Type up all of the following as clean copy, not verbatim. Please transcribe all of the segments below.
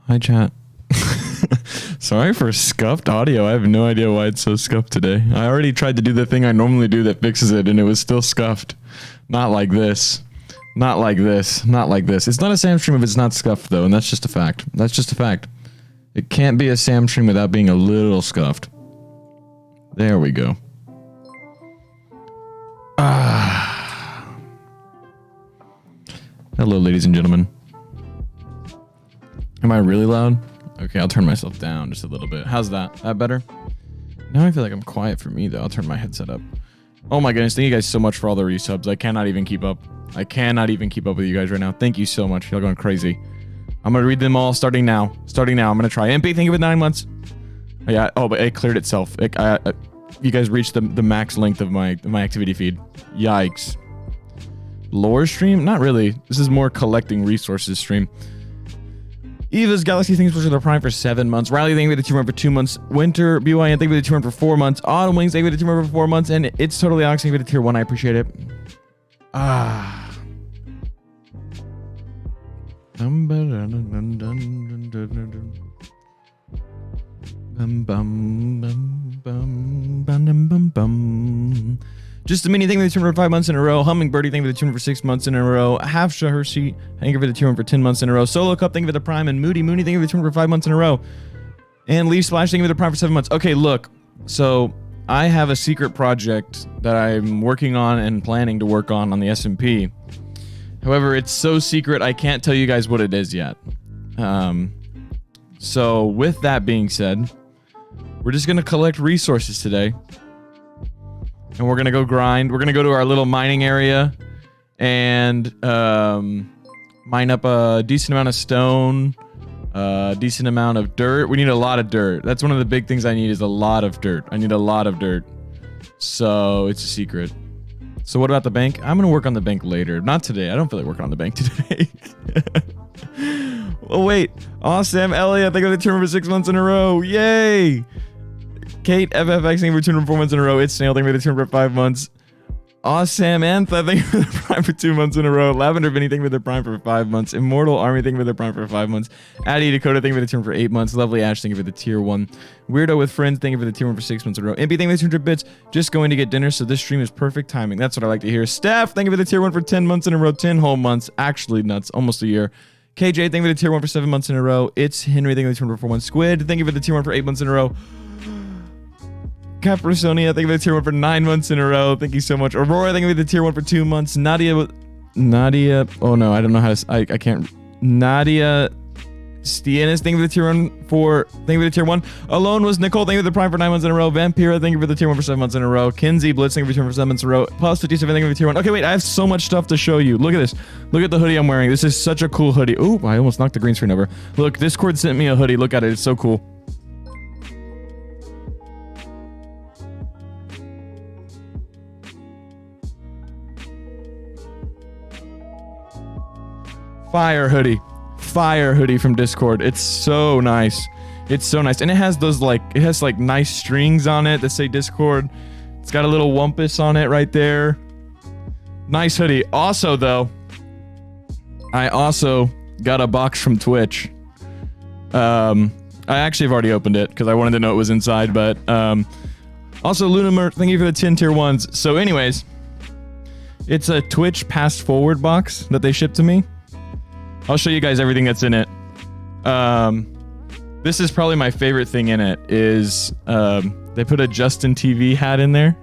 Hi, chat. Sorry for scuffed audio. I have no idea why it's so scuffed today. I already tried to do the thing I normally do that fixes it, and it was still scuffed. Not like this. Not like this. Not like this. It's not a Sam stream if it's not scuffed, though, and that's just a fact. That's just a fact. It can't be a Sam stream without being a little scuffed. There we go. Hello, ladies and gentlemen. Am I really loud? Okay, I'll turn myself down just a little bit. How's that? That better? Now I feel like I'm quiet for me, though. I'll turn my headset up. Oh my goodness, thank you guys so much for all the resubs. I cannot even keep up. I cannot even keep up with you guys right now. Thank you so much. Y'all going crazy. I'm going to read them all starting now. Starting now. I'm going to try. MP, thank you for 9 months. Oh, yeah. Oh, but it cleared itself. You guys reached the max length of my activity feed. Yikes. Lore stream? Not really. This is more collecting resources stream. Eva's Galaxy thanks for the Prime for 7 months. Riley, thank you for the 2 months for 2 months. Winter, BYN, thank you for the 2 months for 4 months. Autumn Wings, thank you for the 2 months for 4 months. And It's Totally Alex, thank you for the tier 1. I appreciate it. Just a mini, thank you for the 2 for 5 months in a row. Hummingbirdie, thank you for the 2 for 6 months in a row. Half Hershey, thank you for the 2 for 10 months in a row. Solo Cup, thank you for the Prime. And Moody, thank you for the 2 for 5 months in a row. And Leaf Splash, thank you for the Prime for 7 months. Okay, look. So, I have a secret project that I'm working on and planning to work on the SMP. However, it's so secret, I can't tell you guys what it is yet. So, with that being said, we're just going to collect resources today. And we're going to go grind. We're going to go to our little mining area and mine up a decent amount of stone, a decent amount of dirt. We need a lot of dirt. That's one of the big things I need is a lot of dirt. I need a lot of dirt. So it's a secret. So what about the bank? I'm going to work on the bank later. Not today. I don't feel like working on the bank today. Oh, wait. Awesome. Elliot, I got the turn for 6 months in a row. Yay. Kate, FFX, thank you for 2 for 4 months in a row. It's Snail, thank you for the 2 for 5 months. Awesome. Antha, thank you for the Prime for 2 months in a row. Lavender Vinny, thank you for the Prime for 5 months. Immortal Army, thank you for the Prime for 5 months. Addie Dakota, thank you for the turn for 8 months. Lovely Ash, thank you for the tier 1. Weirdo with Friends, thank you for the tier 1 for 6 months in a row. Impy, thank you for the 200 bits. Just going to get dinner, so this stream is perfect timing. That's what I like to hear. Steph, thank you for the tier 1 for 10 months in a row. 10 whole months. Actually nuts. Almost a year. KJ, thank you for the tier 1 for 7 months in a row. It's Henry, thank you for the tier 1 for 4 months. Squid, thank you for the tier 1 for 8 months in a row. Caprisonia, thank you for the tier 1 for 9 months in a row. Thank you so much. Aurora, thank you for the tier 1 for 2 months. Nadia, oh no, I don't know how to, I can't. Nadia Stienis, thank you for the tier 1 for, thank you for the tier 1. Alone was Nicole, thank you for the Prime for 9 months in a row. Vampira, thank you for the tier 1 for 7 months in a row. Kinsey Blitz, thank you for the tier 1 for 7 months in a row. Plus 57, thank you for the tier 1. Okay, wait, I have so much stuff to show you. Look at this. Look at the hoodie I'm wearing. This is such a cool hoodie. Ooh, I almost knocked the green screen over. Look, Discord sent me a hoodie. Look at it. It's so cool. Fire hoodie from Discord. It's so nice. It's so nice. And it has those like nice strings on it that say Discord. It's got a little wumpus on it right there. Nice hoodie. Also though, I also got a box from Twitch. I actually have already opened it because I wanted to know it was inside, but also Lunamer, thank you for the 10 tier 1s. So anyways, it's a Twitch Past Forward box that they shipped to me. I'll show you guys everything that's in it. This is probably my favorite thing in it is they put a Justin TV hat in there.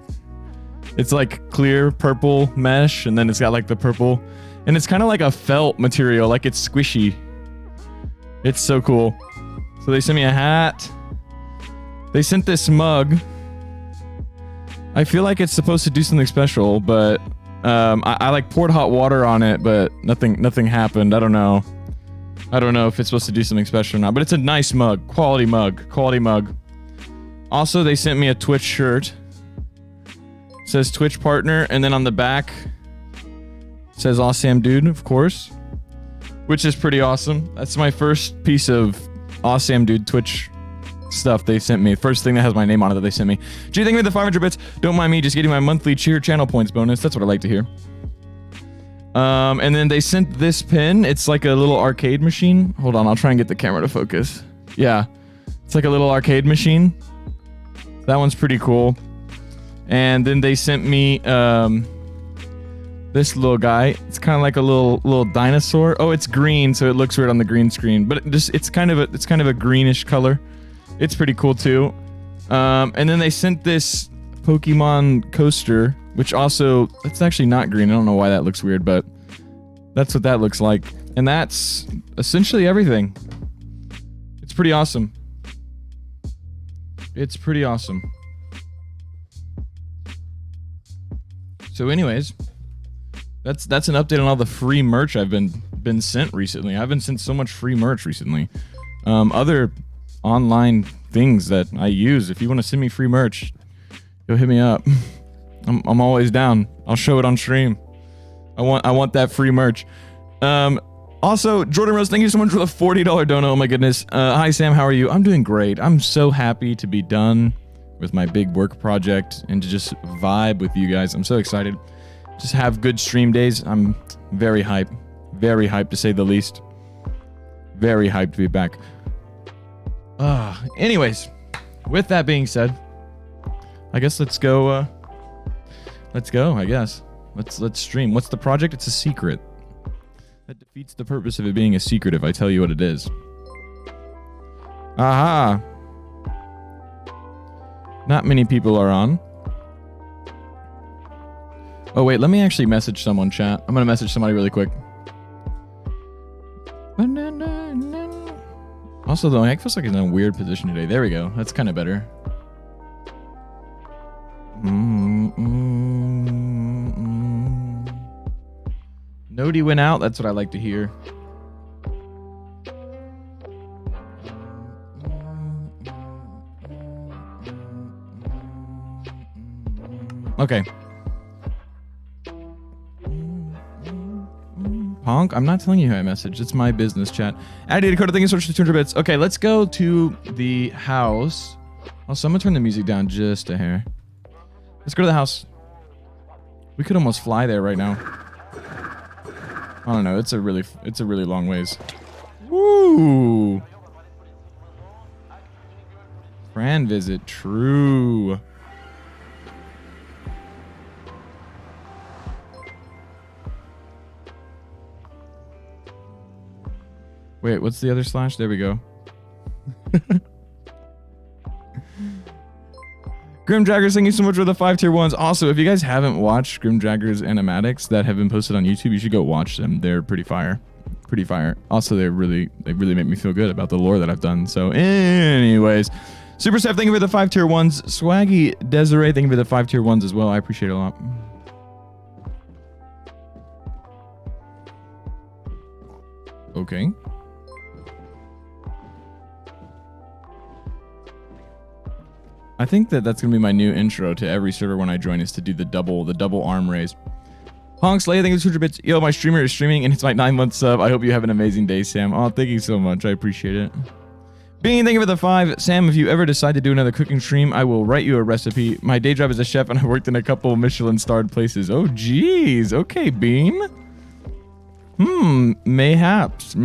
It's like clear purple mesh, and then it's got like the purple, and it's kind of like a felt material, like it's squishy. It's so cool. So they sent me a hat. They sent this mug. I feel like it's supposed to do something special, but I like poured hot water on it, but nothing happened. I don't know if it's supposed to do something special or not, but it's a nice mug. Quality mug. Also, they sent me a Twitch shirt. It says Twitch partner, and then on the back it says Awesamdude, of course, which is pretty awesome. That's my first piece of Awesamdude Twitch stuff they sent me. First thing that has my name on it that they sent me. Gee, thank you for the 500 bits. Don't mind me just getting my monthly cheer channel points bonus. That's what I like to hear. And then they sent this pin. It's like a little arcade machine. Hold on, I'll try and get the camera to focus. Yeah, it's like a little arcade machine. That one's pretty cool. And then they sent me this little guy. It's kind of like a little dinosaur. Oh, it's green, so it looks weird on the green screen. But it's kind of a greenish color. It's pretty cool too. And then they sent this Pokemon coaster, which also, it's actually not green. I don't know why that looks weird, but that's what that looks like. And that's essentially everything. It's pretty awesome. It's pretty awesome. So anyways, that's an update on all the free merch I've been sent recently. I've been sent so much free merch recently. Other online things that I use. If you want to send me free merch, go hit me up. I'm always down. I'll show it on stream. I want that free merch. Also, Jordan Rose, thank you so much for the $40 dono. Oh my goodness. Hi Sam, how are you? I'm doing great. I'm so happy to be done with my big work project and to just vibe with you guys. I'm so excited. Just have good stream days. I'm very hyped. Very hyped to say the least. Very hyped to be back. Anyways, with that being said, I guess let's go. Let's go. I guess let's stream. What's the project? It's a secret. That defeats the purpose of it being a secret if I tell you what it is. Aha! Not many people are on. Oh wait, let me actually message someone, chat. I'm gonna message somebody really quick. Also, the mic feels like it's in a weird position today. There we go. That's kind of better. Nody went out. That's what I like to hear. Okay. Honk, I'm not telling you who I messaged. It's my business chat. Addy Dakota, thank you so much for 200 bits. Okay, let's go to the house. Also, I'm gonna turn the music down just a hair. Let's go to the house. We could almost fly there right now. I don't know. It's a really long ways. Woo! Fran visit. True. Wait, what's the other slash? There we go. Grimjaggers, thank you so much for the 5 tier 1s. Also, if you guys haven't watched Grimjaggers animatics that have been posted on YouTube, you should go watch them. They're pretty fire. Pretty fire. Also, they really make me feel good about the lore that I've done. So anyways, Super Steph, thank you for the 5 tier 1s. Swaggy Desiree, thank you for the 5 tier 1s as well. I appreciate it a lot. Okay. I think that's gonna be my new intro to every server when I join, is to do the double arm raise. Honk Slay, thank you for 200 bits. Yo, my streamer is streaming and it's my 9-month sub. I hope you have an amazing day, Sam. Oh, thank you so much. I appreciate it. Bean, thank you for the 5. Sam, if you ever decide to do another cooking stream, I will write you a recipe. My day job is a chef and I worked in a couple Michelin-starred places. Oh, geez. Okay, Bean. Mayhaps.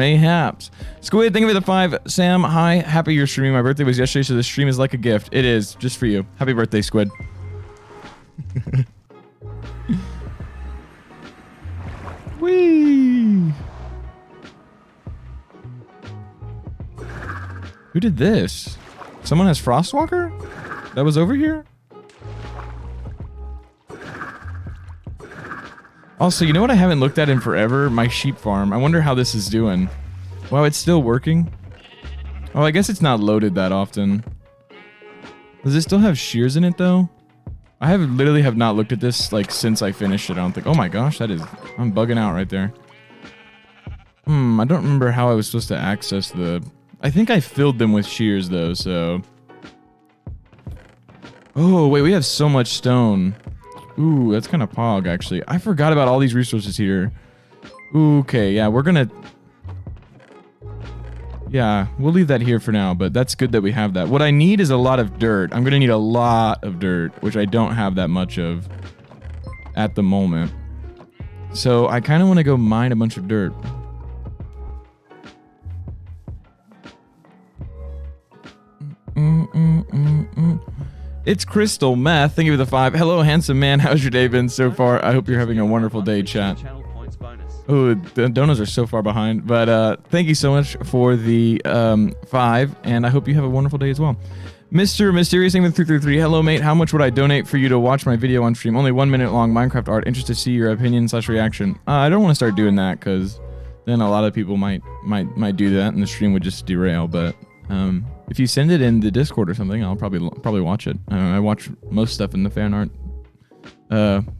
Squid, thank you for the 5. Sam, hi. Happy you're streaming. My birthday was yesterday, so the stream is like a gift. It is, just for you. Happy birthday, Squid. Whee! Who did this? Someone has Frostwalker? That was over here? Also, you know what I haven't looked at in forever? My sheep farm. I wonder how this is doing. Wow, it's still working? Oh, I guess it's not loaded that often. Does it still have shears in it, though? I literally have not looked at this, like, since I finished it. I don't think... Oh my gosh, I'm bugging out right there. I don't remember how I was supposed to access the... I think I filled them with shears, though, so... Oh, wait, we have so much stone. Ooh, that's kind of pog, actually. I forgot about all these resources here. Ooh, okay, yeah, we're gonna... Yeah, we'll leave that here for now, but that's good that we have that. What I need is a lot of dirt. I'm gonna need a lot of dirt, which I don't have that much of at the moment. So I kind of want to go mine a bunch of dirt. It's Crystal Meth. Thank you for the 5. Hello, handsome man. How's your day been so far? I hope you're having a wonderful day, chat. Oh, the donos are so far behind. But thank you so much for the 5, and I hope you have a wonderful day as well. Mr. Mysterious Thing with 333. Hello, mate. How much would I donate for you to watch my video on stream? Only 1 minute long Minecraft art. Interested to see your opinion / reaction. I don't want to start doing that because then a lot of people might do that, and the stream would just derail. But if you send it in the Discord or something, I'll probably watch it. I watch most stuff in the fan art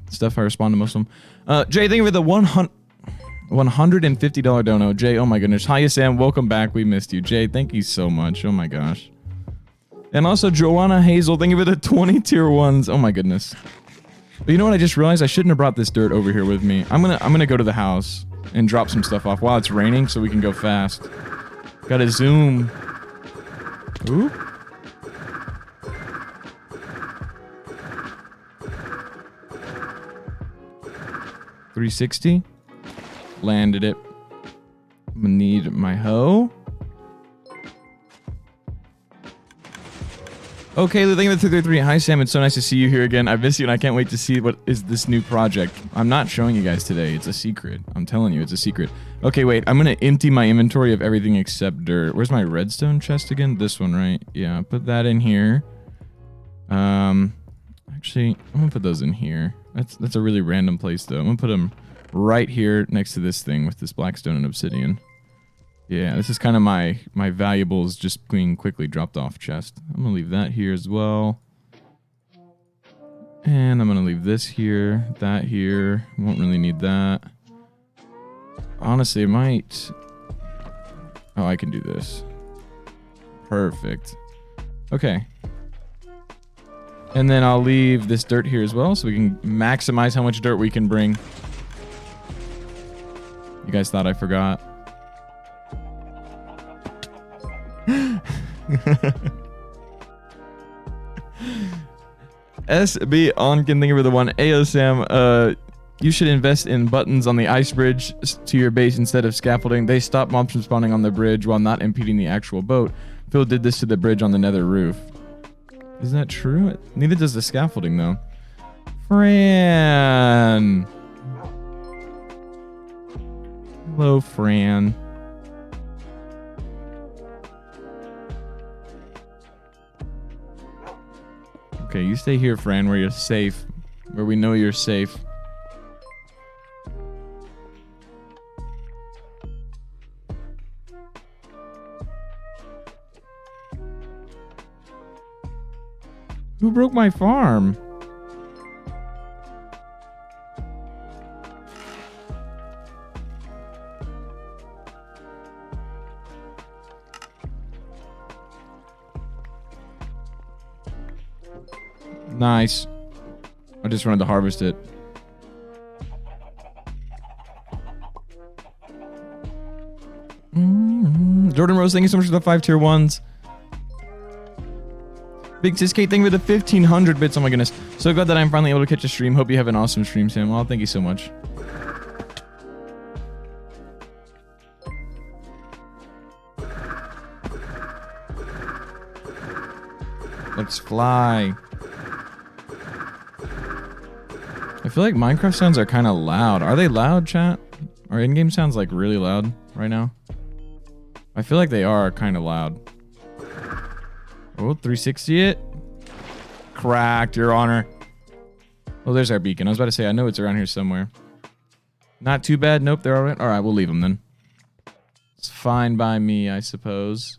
stuff. I respond to most of them. Jay, thank you for the $150 dono. Jay, oh my goodness. Hiya, Sam. Welcome back. We missed you. Jay, thank you so much. Oh my gosh. And also Joanna Hazel, thank you for the 20 tier 1s. Oh my goodness. But you know what? I just realized I shouldn't have brought this dirt over here with me. I'm gonna go to the house and drop some stuff off while it's raining so we can go fast. Gotta zoom. Ooh. $360. Landed it. I'm gonna need my hoe. Okay, thank you for the 333. Hi, Sam. It's so nice to see you here again. I miss you, and I can't wait to see what is this new project. I'm not showing you guys today. It's a secret. I'm telling you, it's a secret. Okay, wait. I'm going to empty my inventory of everything except dirt. Where's my redstone chest again? This one, right? Yeah, put that in here. Actually, I'm going to put those in here. That's a really random place, though. I'm going to put them right here next to this thing with this blackstone and obsidian. Yeah, this is kind of my valuables just being quickly dropped off chest. I'm going to leave that here as well. And I'm going to leave this here, that here. Won't really need that. Honestly, I might... Oh, I can do this. Perfect. Okay. And then I'll leave this dirt here as well so we can maximize how much dirt we can bring. You guys thought I forgot. SB Onkin, thank you for the 1. Ayo Sam, you should invest in buttons on the ice bridge to your base instead of scaffolding. They stop mobs from spawning on the bridge while not impeding the actual boat. Phil did this to the bridge on the nether roof. Is that true? Neither does the scaffolding though. Fran. Hello, Fran. Okay, you stay here, Fran, where you're safe. Where we know you're safe. Who broke my farm? Nice. I just wanted to harvest it. Jordan Rose, thank you so much for the 5 tier 1s. Big Sis Kate, thank you for the 1500 bits. Oh my goodness. So glad that I'm finally able to catch a stream. Hope you have an awesome stream, Sam. Well, thank you so much. Let's fly. I feel like Minecraft sounds are kind of loud. Are they loud, chat? Our in-game sounds like really loud right now. I feel like they are kind of loud. Oh, 360 it. Cracked, Your Honor. Oh, there's our beacon. I was about to say, I know it's around here somewhere. Not too bad. Nope, they're all right. All right, we'll leave them then. It's fine by me, I suppose.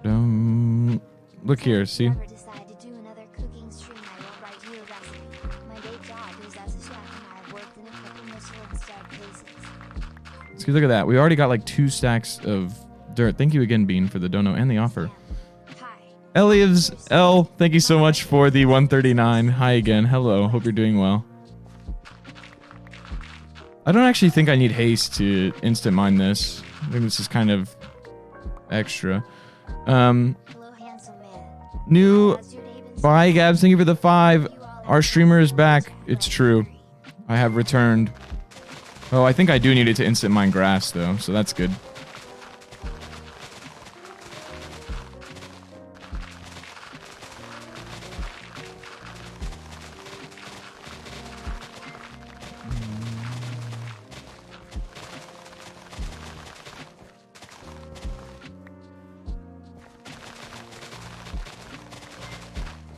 Look here, see? See, look at that. We already got like 2 stacks of dirt. Thank you again, Bean, for the dono and the offer. Elias L, thank you so much for the 139. Hi again. Hello. Hope you're doing well. I don't actually think I need haste to instant mine this. I think this is kind of extra. New bye Gabs, thank you for the 5. Our streamer is back. It's true. I have returned. Oh, I think I do need it to instant mine grass, though, so that's good.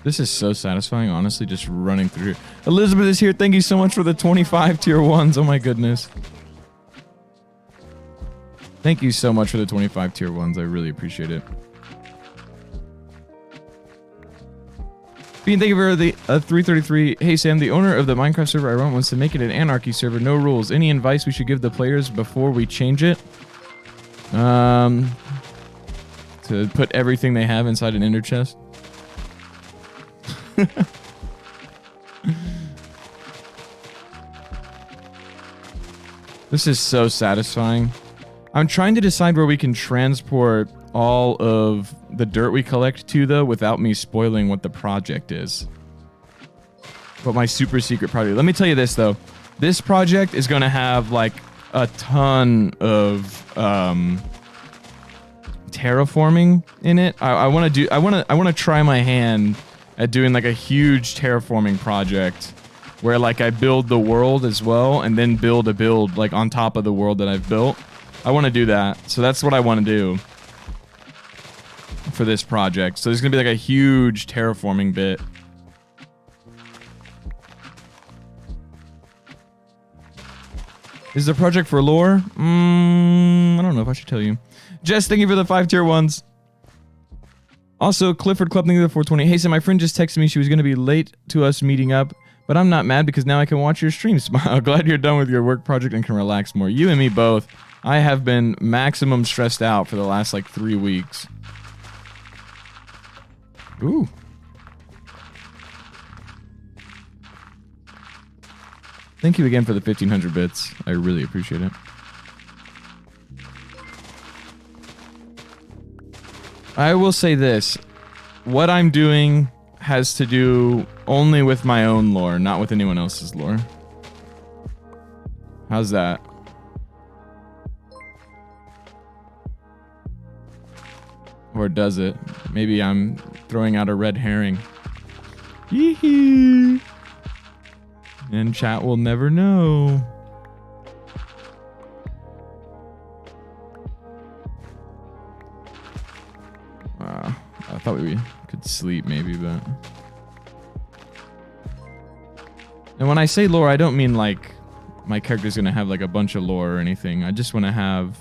This is so satisfying, honestly, just running through. Elizabeth is here. Thank you so much for the 25 tier 1s. Oh my goodness. Thank you so much for the 25 tier 1s. I really appreciate it. Bean, thank you for the 333. Hey Sam, the owner of the Minecraft server I run wants to make it an anarchy server, no rules. Any advice we should give the players before we change it? To put everything they have inside an ender chest. This is so satisfying. I'm trying to decide where we can transport all of the dirt we collect to, though, without me spoiling what the project is. But my super secret project. Let me tell you this, though. This project is going to have, like, a ton of terraforming in it. I want to try my hand at doing like a huge terraforming project where like I build the world as well and then build a build like on top of the world that I've built. I want to do that. So that's what I want to do for this project. So there's going to be like a huge terraforming bit. Is the project for lore? I don't know if I should tell you. Jess, thank you for the 5 tier 1s. Also, Clifford Club, thank you for the 420. Hey, so my friend just texted me she was going to be late to us meeting up, but I'm not mad because now I can watch your stream. Smile. Glad you're done with your work project and can relax more. You and me both. I have been maximum stressed out for the last, like, 3 weeks. Ooh. Thank you again for the 1,500 bits. I really appreciate it. I will say this. What I'm doing has to do only with my own lore, not with anyone else's lore. How's that? Or does it? Maybe I'm throwing out a red herring. Hee-hee. And chat will never know. I thought we could sleep maybe, but... And when I say lore, I don't mean like my character's gonna have like a bunch of lore or anything. I just want to have...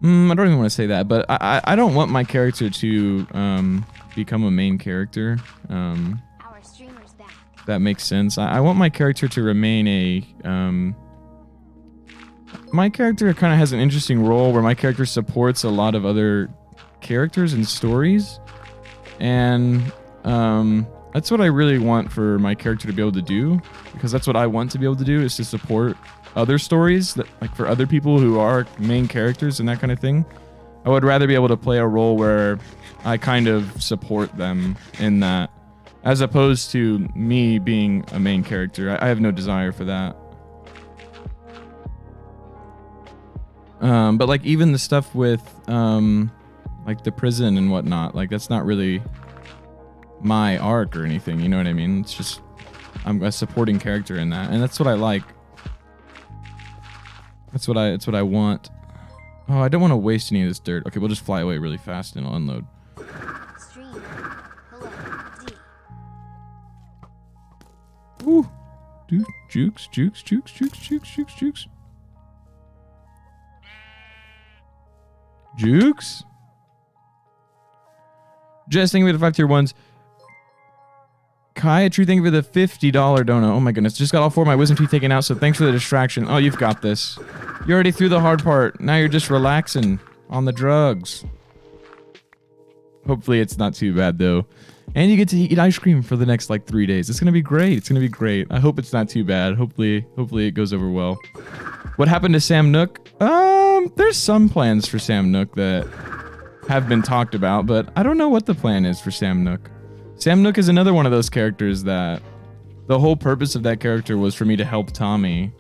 I don't even want to say that, but I don't want my character to become a main character. Our streamer's back. That makes sense. I want my character to remain a... my character kind of has an interesting role where my character supports a lot of other characters and stories, and that's what I really want for my character to be able to do, because that's what I want to be able to do, is to support other stories that, like, for other people who are main characters and that kind of thing. I would rather be able to play a role where I kind of support them in that, as opposed to me being a main character. I have no desire for that. But like even the stuff with like the prison and whatnot, like that's not really my arc or anything, you know what I mean? It's just I'm a supporting character in that, and that's what I like. That's what I want. Oh, I don't want to waste any of this dirt. Okay, we'll just fly away really fast and I'll unload. Stream. Hello. D. Ooh. Dude, jukes. Jukes? Jess, thank you for the 5 tier 1s. Kai, thank you for the $50 donut. Oh my goodness. Just got all 4 of my wisdom teeth taken out, so thanks for the distraction. Oh, you've got this. You already threw the hard part. Now you're just relaxing on the drugs. Hopefully it's not too bad, though. And you get to eat ice cream for the next, like, 3 days. It's gonna be great. It's gonna be great. I hope it's not too bad. Hopefully it goes over well. What happened to Sam Nook? There's some plans for Sam Nook that have been talked about, but I don't know what the plan is for Sam Nook. Sam Nook is another one of those characters that the whole purpose of that character was for me to help Tommy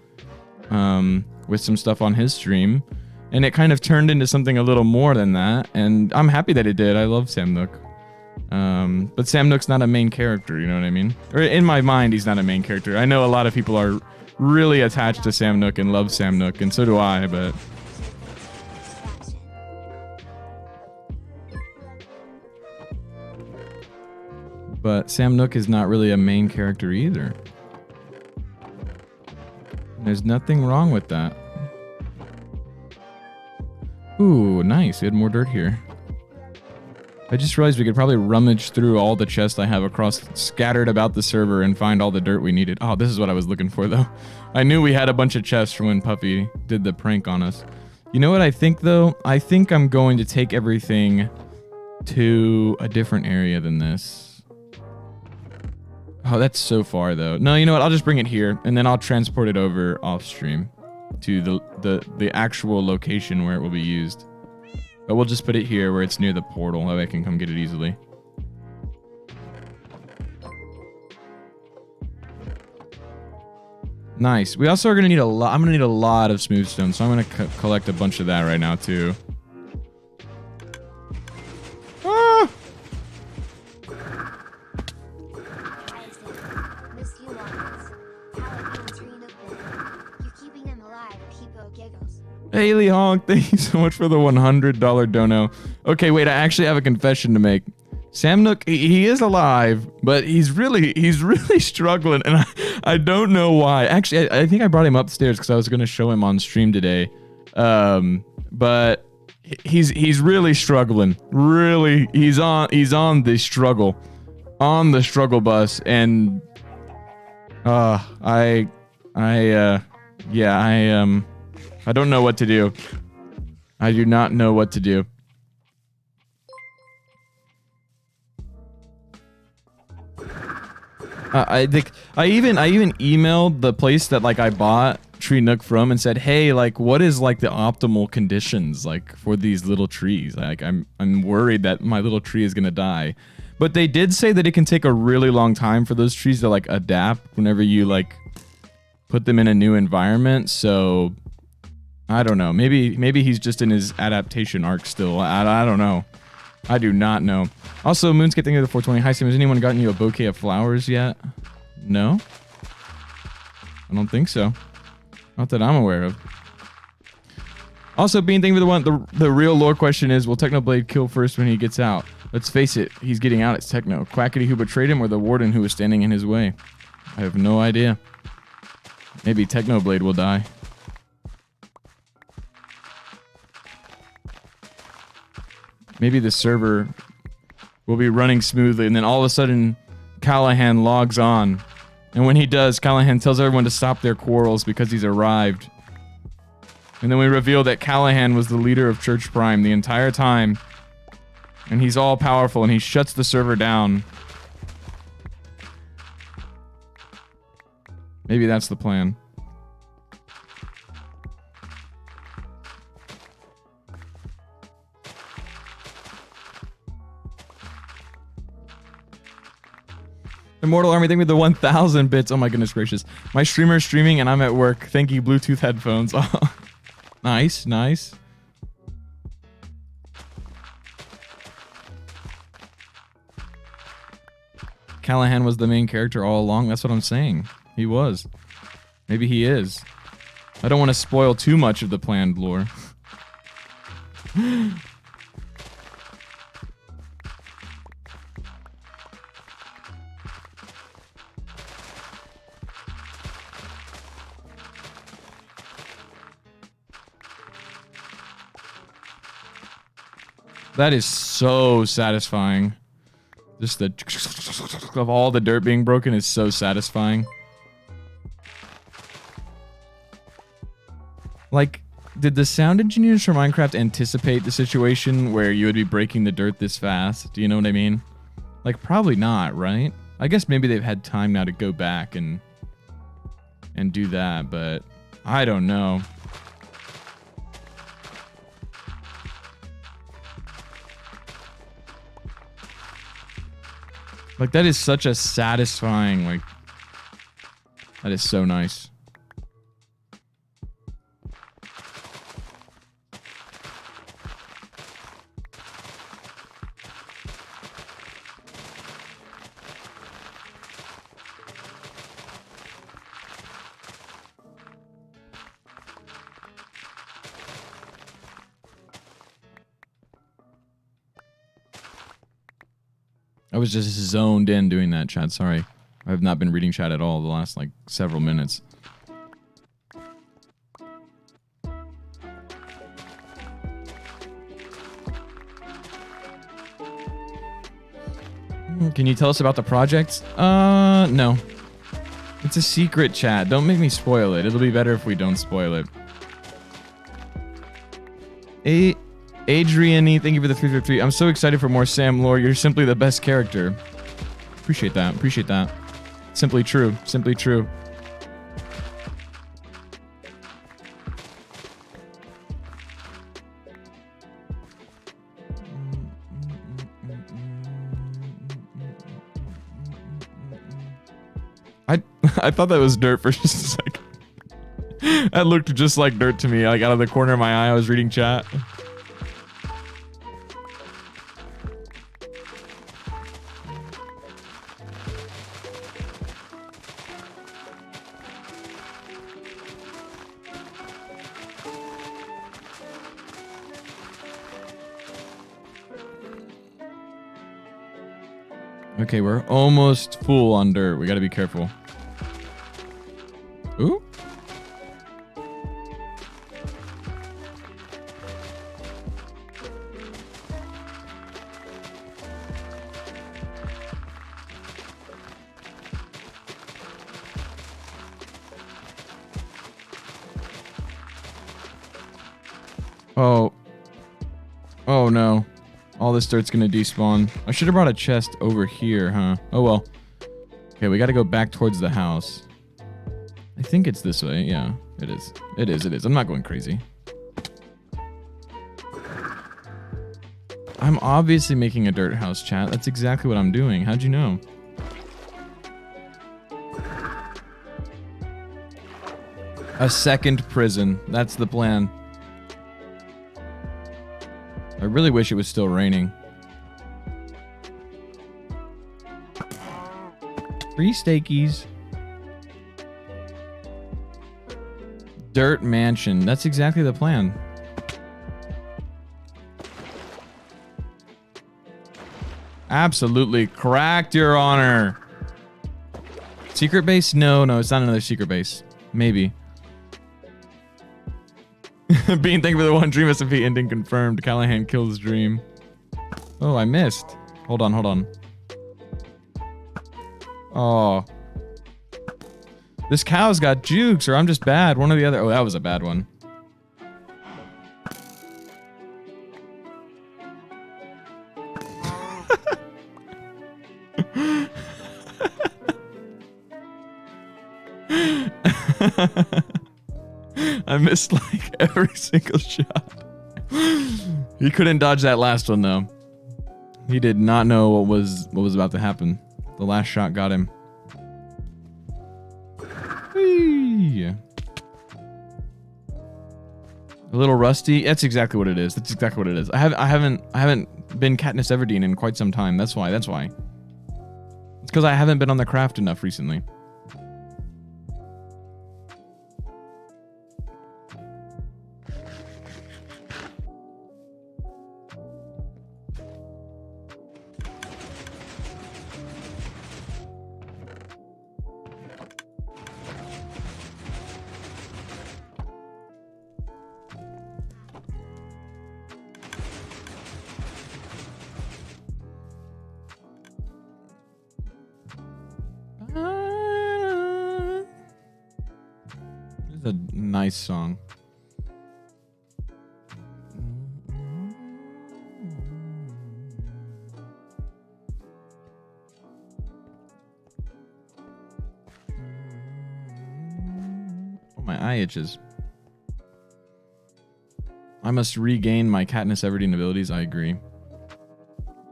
with some stuff on his stream. And it kind of turned into something a little more than that. And I'm happy that it did. I love Sam Nook. But Sam Nook's not a main character, you know what I mean? Or in my mind, he's not a main character. I know a lot of people are really attached to Sam Nook and love Sam Nook, and so do I, but... But Sam Nook is not really a main character either. There's nothing wrong with that. Ooh, nice. We had more dirt here. I just realized we could probably rummage through all the chests I have scattered about the server and find all the dirt we needed. Oh, this is what I was looking for, though. I knew we had a bunch of chests from when Puffy did the prank on us. You know what I think, though? I think I'm going to take everything to a different area than this. Oh, that's so far, though. No, you know what? I'll just bring it here, and then I'll transport it over off stream to the actual location where it will be used. But we'll just put it here where it's near the portal. That way I can come get it easily. Nice. We also are going to need a lot. I'm going to need a lot of smooth stone, so I'm going to collect a bunch of that right now, too. Ah! Haley Honk, thank you so much for the $100 dono. Okay, wait, I actually have a confession to make. Sam Nook, he is alive, but he's really struggling, and I don't know why. Actually, I think I brought him upstairs because I was going to show him on stream today. But he's really struggling. Really, he's on the struggle bus, and I don't know what to do. I do not know what to do. I think I even emailed the place that like I bought Tree Nook from and said, hey, like what is like the optimal conditions like for these little trees? Like I'm worried that my little tree is gonna die. But they did say that it can take a really long time for those trees to like adapt whenever you like put them in a new environment. So I don't know. Maybe he's just in his adaptation arc still. I don't know. I do not know. Also, Moonscape, thank you for the 420. Hi, Sam. Has anyone gotten you a bouquet of flowers yet? No? I don't think so. Not that I'm aware of. Also, Bean, thank you for the real lore question is, will Technoblade kill first when he gets out? Let's face it, he's getting out. It's Techno. Quackity who betrayed him or the warden who was standing in his way? I have no idea. Maybe Technoblade will die. Maybe the server will be running smoothly, and then all of a sudden, Callahan logs on. And when he does, Callahan tells everyone to stop their quarrels because he's arrived. And then we reveal that Callahan was the leader of Church Prime the entire time. And he's all powerful, and he shuts the server down. Maybe that's the plan. Immortal Army, thank you for the 1,000 bits. Oh my goodness gracious. My streamer's streaming and I'm at work. Thank you, Bluetooth headphones. Oh, nice, nice. Callahan was the main character all along. That's what I'm saying. He was. Maybe he is. I don't want to spoil too much of the planned lore. That is so satisfying. Just the of all the dirt being broken is so satisfying. Like, did the sound engineers for Minecraft anticipate the situation where you would be breaking the dirt this fast? Do you know what I mean? Like, probably not, right? I guess maybe they've had time now to go back and do that, but I don't know. Like, that is such a satisfying, like, that is so nice. I was just zoned in doing that, chat. Sorry. I have not been reading chat at all the last, like, several minutes. Can you tell us about the project? No. It's a secret, chat. Don't make me spoil it. It'll be better if we don't spoil it. Adrian, thank you for the 333. I'm so excited for more Sam lore. You're simply the best character. Appreciate that. Appreciate that. Simply true. Simply true. I thought that was dirt for just a second. That looked just like dirt to me. Like out of the corner of my eye, I was reading chat. Okay, we're almost full on dirt. We gotta be careful. Ooh. Oh. Oh no. All this dirt's gonna despawn. I should have brought a chest over here, huh? Oh well. Okay, we gotta go back towards the house. I think it's this way. Yeah, it is. It is. It is. I'm not going crazy. I'm obviously making a dirt house, chat. That's exactly what I'm doing. How'd you know? A second prison. That's the plan. I really wish it was still raining. Free steakies. Dirt mansion. That's exactly the plan. Absolutely cracked, Your Honor. Secret base? No, no, it's not another secret base. Maybe. Bean, thank you for the one Dream SMP ending confirmed. Callahan kills Dream. Oh, I missed. Hold on, hold on. Oh. This cow's got jukes, or I'm just bad. One or the other. Oh, that was a bad one. I missed like every single shot. He couldn't dodge that last one though. He did not know what was about to happen. The last shot got him. Whee! A little rusty. That's exactly what it is. That's exactly what it is. I haven't been Katniss Everdeen in quite some time. That's why. That's why. It's because I haven't been on the craft enough recently. It's a nice song. Oh, my eye itches. I must regain my Katniss Everdeen abilities. I agree.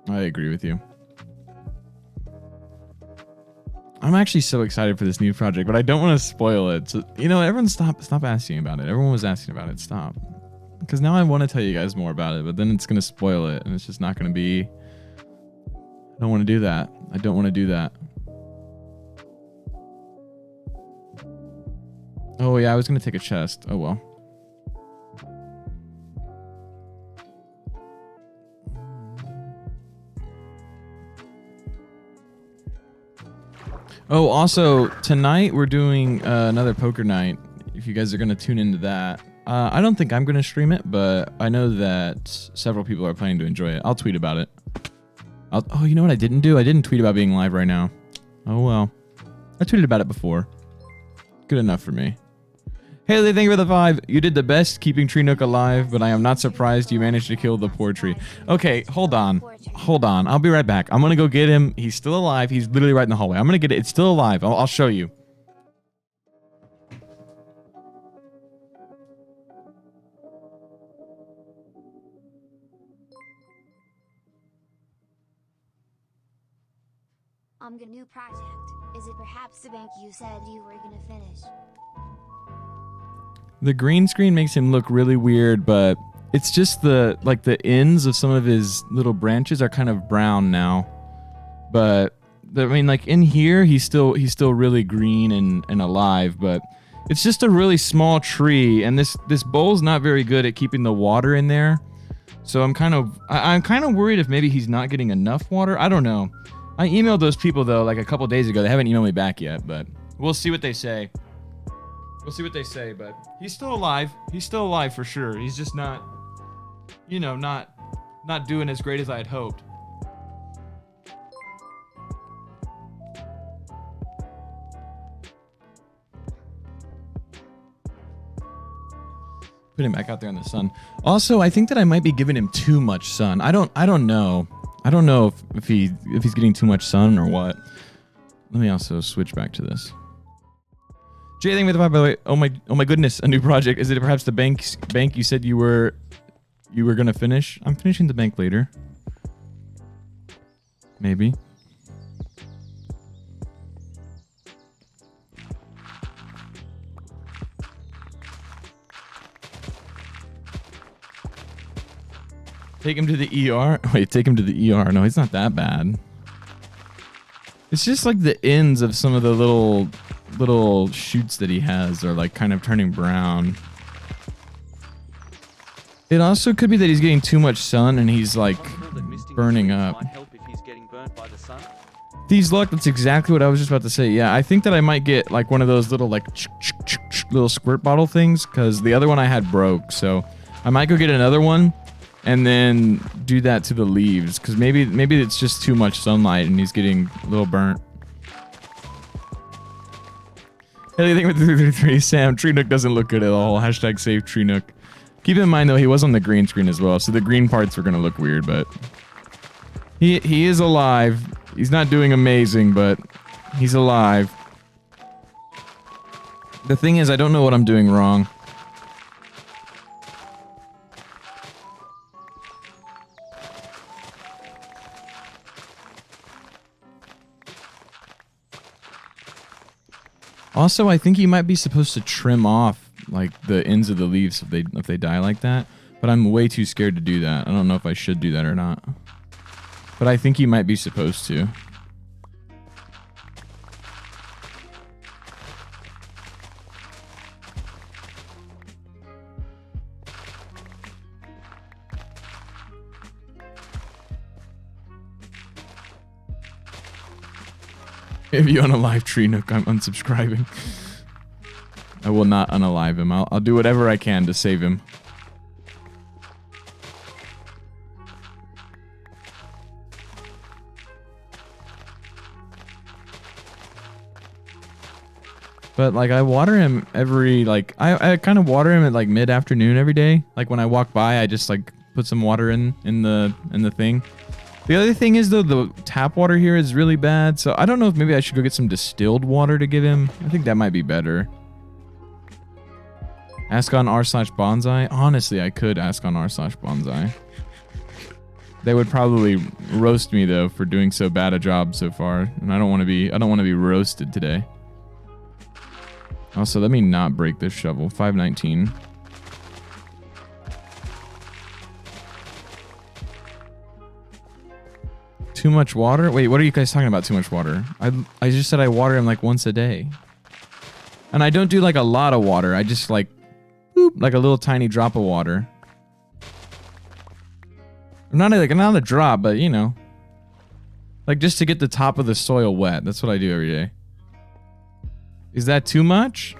I agree with you. I'm actually so excited for this new project, but I don't want to spoil it. So, you know, everyone stop asking about it. Everyone was asking about it. Stop. Because now I want to tell you guys more about it, but then it's going to spoil it, and it's just not going to be... I don't want to do that. I don't want to do that. Oh, yeah, I was going to take a chest. Oh, well. Oh, also, tonight we're doing another poker night, if you guys are going to tune into that. I don't think I'm going to stream it, but I know that several people are planning to enjoy it. I'll tweet about it. Oh, you know what I didn't do? I didn't tweet about being live right now. Oh, well. I tweeted about it before. Good enough for me. Haley, thank you for the 5. You did the best keeping Tree Nook alive, but I am not surprised you managed to kill the poor tree. Okay, hold on. Hold on. I'll be right back. I'm going to go get him. He's still alive. He's literally right in the hallway. I'm going to get it. It's still alive. I'll show you. Got a new project. Is it perhaps the bank you said you were gonna finish? The green screen makes him look really weird, but it's just the ends of some of his little branches are kind of brown now. But I mean, like in here, he's still really green and alive. But it's just a really small tree, and this bowl's not very good at keeping the water in there. So I'm kind of worried if maybe he's not getting enough water. I don't know. I emailed those people though like a couple days ago. They haven't emailed me back yet, but we'll see what they say. We'll see what they say, but he's still alive. He's still alive for sure. He's just not, you know, not doing as great as I had hoped. Put him back out there in the sun. Also, I think that I might be giving him too much sun. I don't know. I don't know if he's getting too much sun or what. Let me also switch back to this. Jay, thank you for the 5, by the way. Oh my goodness, a new project. Is it perhaps the bank you said you were gonna finish? I'm finishing the bank later. Maybe. Take him to the ER? Wait, take him to the ER. No, he's not that bad. It's just like the ends of some of the little shoots that he has are like kind of turning brown. It also could be that he's getting too much sun and he's like burning up. These luck, that's exactly what I was just about to say. Yeah, I think that I might get like one of those little like little squirt bottle things because the other one I had broke. So I might go get another one and then do that to the leaves because maybe it's just too much sunlight and he's getting a little burnt. Anything with 333 Sam, Tree Nook doesn't look good at all. Hashtag save Tree Nook. Keep in mind though, he was on the green screen as well, so the green parts were gonna look weird, but he is alive. He's not doing amazing, but he's alive. The thing is, I don't know what I'm doing wrong. Also, I think you might be supposed to trim off like the ends of the leaves if they die like that, but I'm way too scared to do that. I don't know if I should do that or not. But I think you might be supposed to. If you unalive Tree Nook, I'm unsubscribing. I will not unalive him. I'll do whatever I can to save him. But like I water him every I kind of water him at like mid-afternoon every day. Like when I walk by, I just like put some water in the thing. The other thing is though, the tap water here is really bad, so I don't know if maybe I should go get some distilled water to give him. I think that might be better. Ask on r/bonsai. Honestly, I could ask on r/bonsai. They would probably roast me though for doing so bad a job so far, and I don't want to be roasted today. Also, let me not break this shovel. 519. Too much water? Wait, what are you guys talking about? Too much water? I just said I water him like once a day, and I don't do like a lot of water. I just like, boop, like a little tiny drop of water. Not a drop, but you know, like just to get the top of the soil wet. That's what I do every day. Is that too much?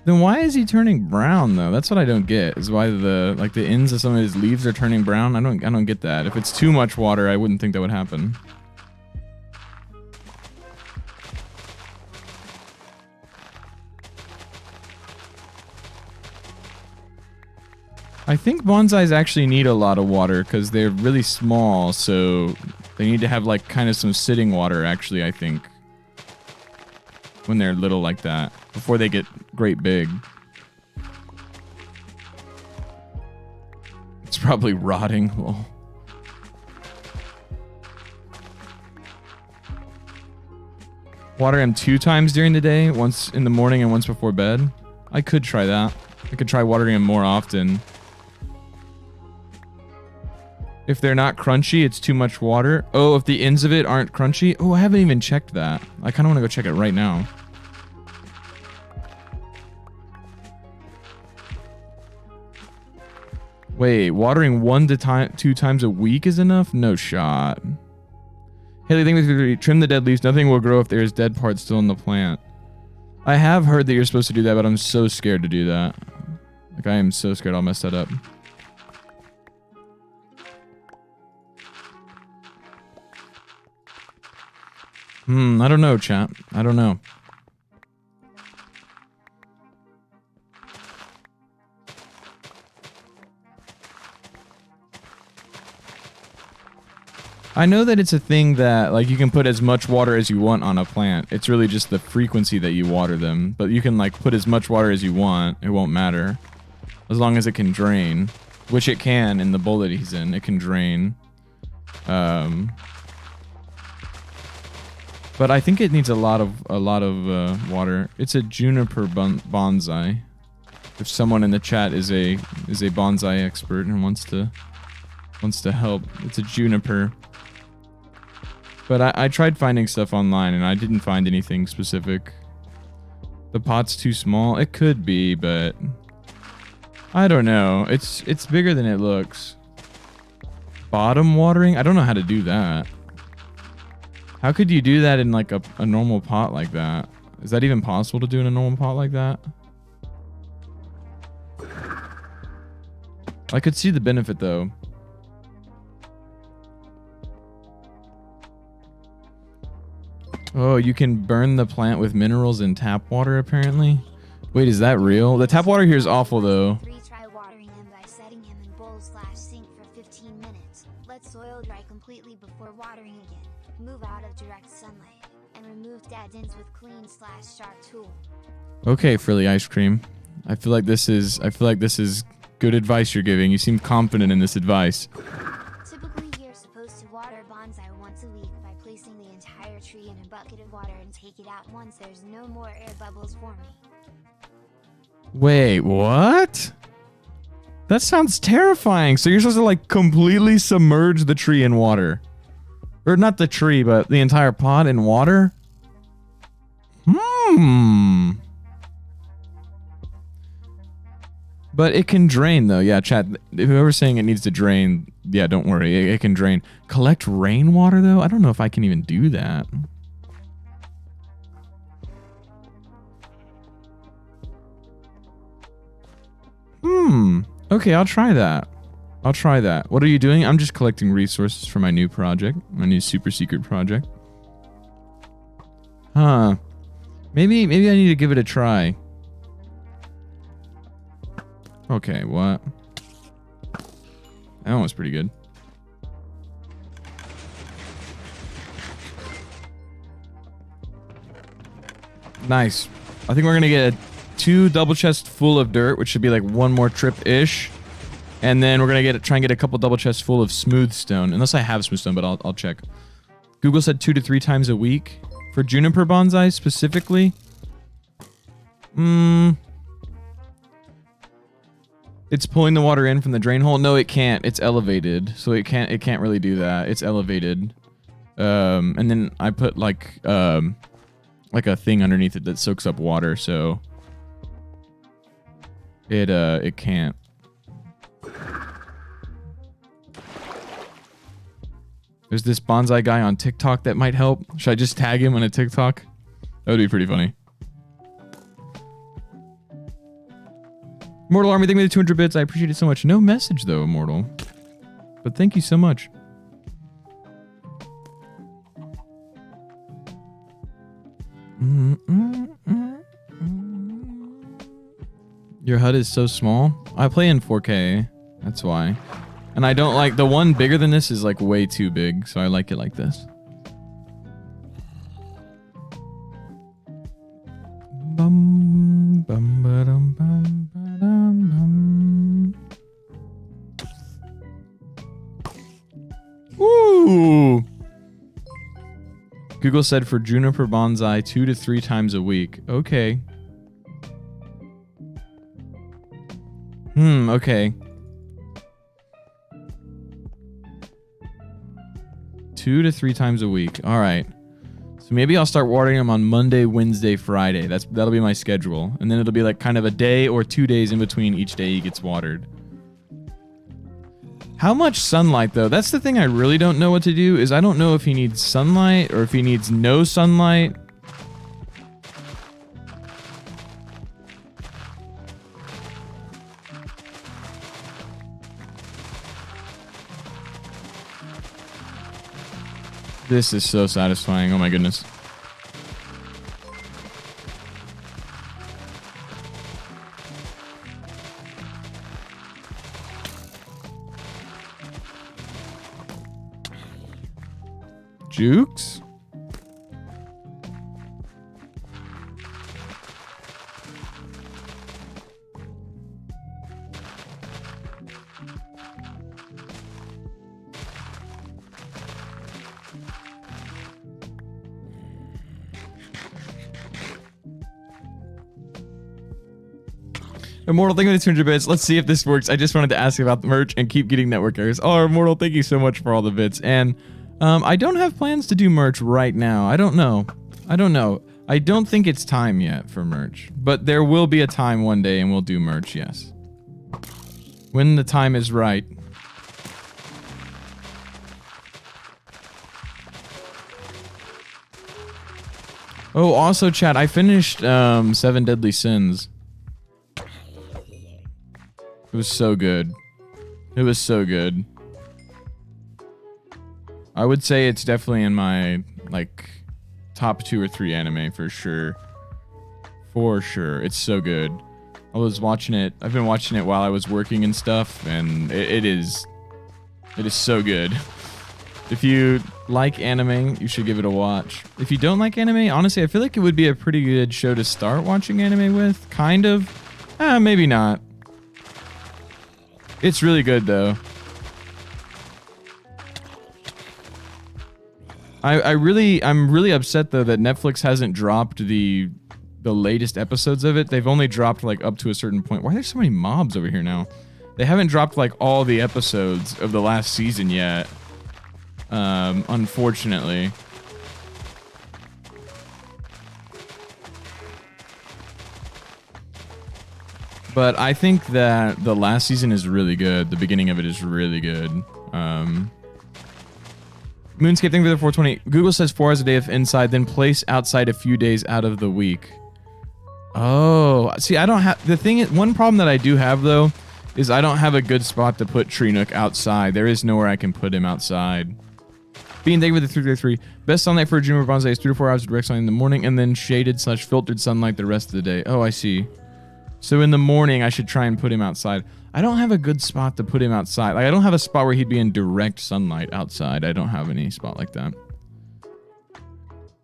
Then why is he turning brown though? That's what I don't get. Is why the ends of some of his leaves are turning brown. I don't get that. If it's too much water, I wouldn't think that would happen. I think bonsais actually need a lot of water because they're really small, so they need to have like kind of some sitting water actually, I think. When they're little like that, before they get great big. It's probably rotting. Lol. Water him 2 times during the day, once in the morning and once before bed. I could try that. I could try watering him more often. If they're not crunchy, it's too much water. Oh, if the ends of it aren't crunchy? Oh, I haven't even checked that. I kind of want to go check it right now. Wait, watering 1 to 2 times a week is enough? No shot. Haley, think we trim the dead leaves. Nothing will grow if there is dead parts still in the plant. I have heard that you're supposed to do that, but I'm so scared to do that. Like, I am so scared I'll mess that up. I don't know, chat. I don't know. I know that it's a thing that, like, you can put as much water as you want on a plant. It's really just the frequency that you water them. But you can, like, put as much water as you want. It won't matter. As long as it can drain. Which it can in the bowl that he's in. It can drain. But I think it needs a lot of water. It's a juniper bonsai. If someone in the chat is a bonsai expert and wants to help, it's a juniper. But I tried finding stuff online and I didn't find anything specific. The pot's too small. It could be, but I don't know. It's bigger than it looks. Bottom watering? I don't know how to do that. How could you do that in like a normal pot like that? Is that even possible to do in a normal pot like that? I could see the benefit though. Oh, you can burn the plant with minerals in tap water apparently? Wait, is that real? The tap water here is awful though. Try watering him by setting him in bowl/sink for 15 minutes. Let soil dry completely before watering again. Move out of direct sunlight and remove dead ends with clean/sharp tool. Okay, Frilly Ice Cream. I feel like this is good advice you're giving. You seem confident in this advice. Typically, you're supposed to water bonsai once a week by placing the entire tree in a bucket of water and take it out once there's no more air bubbles forming. Wait, what? That sounds terrifying. So you're supposed to like completely submerge the tree in water. Or not the tree, but the entire pot in water? But it can drain though. Yeah, chat. If whoever's saying it needs to drain, yeah, don't worry. It can drain. Collect rainwater though? I don't know if I can even do that. Okay, I'll try that. I'll try that. What are you doing? I'm just collecting resources for my new project. My new super secret project. Huh. Maybe I need to give it a try. Okay, what? That one was pretty good. Nice. I think we're gonna get 2 double chests full of dirt, which should be like 1 more trip-ish. And then we're gonna try and get a couple double chests full of smooth stone. Unless I have smooth stone, but I'll check. Google said 2 to 3 times a week. For juniper bonsai specifically? It's pulling the water in from the drain hole. No, it can't. It's elevated. So it can't really do that. It's elevated. And then I put like a thing underneath it that soaks up water, so it can't. There's this bonsai guy on TikTok that might help. Should I just tag him on a TikTok? That would be pretty funny. Immortal Army, thank you for the 200 bits. I appreciate it so much. No message though, Immortal. But thank you so much. Your HUD is so small. I play in 4K. That's why. And I don't like the one bigger than this is like way too big, so I like it like this. Bum bum ba-dum bum ba-dum bum. Ooh. Google said for juniper bonsai 2 to 3 times a week. Okay. Okay. 2 to 3 times a week. All right. So maybe I'll start watering them on Monday, Wednesday, Friday. That'll be my schedule. And then it'll be like kind of a day or 2 days in between each day he gets watered. How much sunlight though? That's the thing I really don't know what to do is I don't know if he needs sunlight or if he needs no sunlight. This is so satisfying. Oh my goodness. Jukes? Immortal, thank you for the 200 bits. Let's see if this works. I just wanted to ask about the merch and keep getting network errors. Oh, Immortal, thank you so much for all the bits. And I don't have plans to do merch right now. I don't know. I don't think it's time yet for merch. But there will be a time one day and we'll do merch, yes. When the time is right. Oh, also, chat, I finished 7 Deadly Sins. It was so good. It was so good. I would say it's definitely in my, like, top 2 or 3 anime for sure. For sure. It's so good. I was watching it. I've been watching it while I was working and stuff, and it is so good. If you like anime, you should give it a watch. If you don't like anime, honestly, I feel like it would be a pretty good show to start watching anime with. Kind of. Maybe not. It's really good though. I'm really upset though that Netflix hasn't dropped the latest episodes of it. They've only dropped like up to a certain point. Why are there so many mobs over here now? They haven't dropped like all the episodes of the last season yet. Unfortunately. But I think that the last season is really good. The beginning of it is really good. Moonscape, thank you for the 420. Google says 4 hours a day if inside, then place outside a few days out of the week. Oh, see, I don't have... The thing is, one problem that I do have, though, is I don't have a good spot to put Tree Nook outside. There is nowhere I can put him outside. Bean, thank you for the 333. Best sunlight for a juniper bonsai is 3 to 4 hours of direct sunlight in the morning, and then shaded/filtered sunlight the rest of the day. Oh, I see. So in the morning, I should try and put him outside. I don't have a good spot to put him outside. Like, I don't have a spot where he'd be in direct sunlight outside. I don't have any spot like that.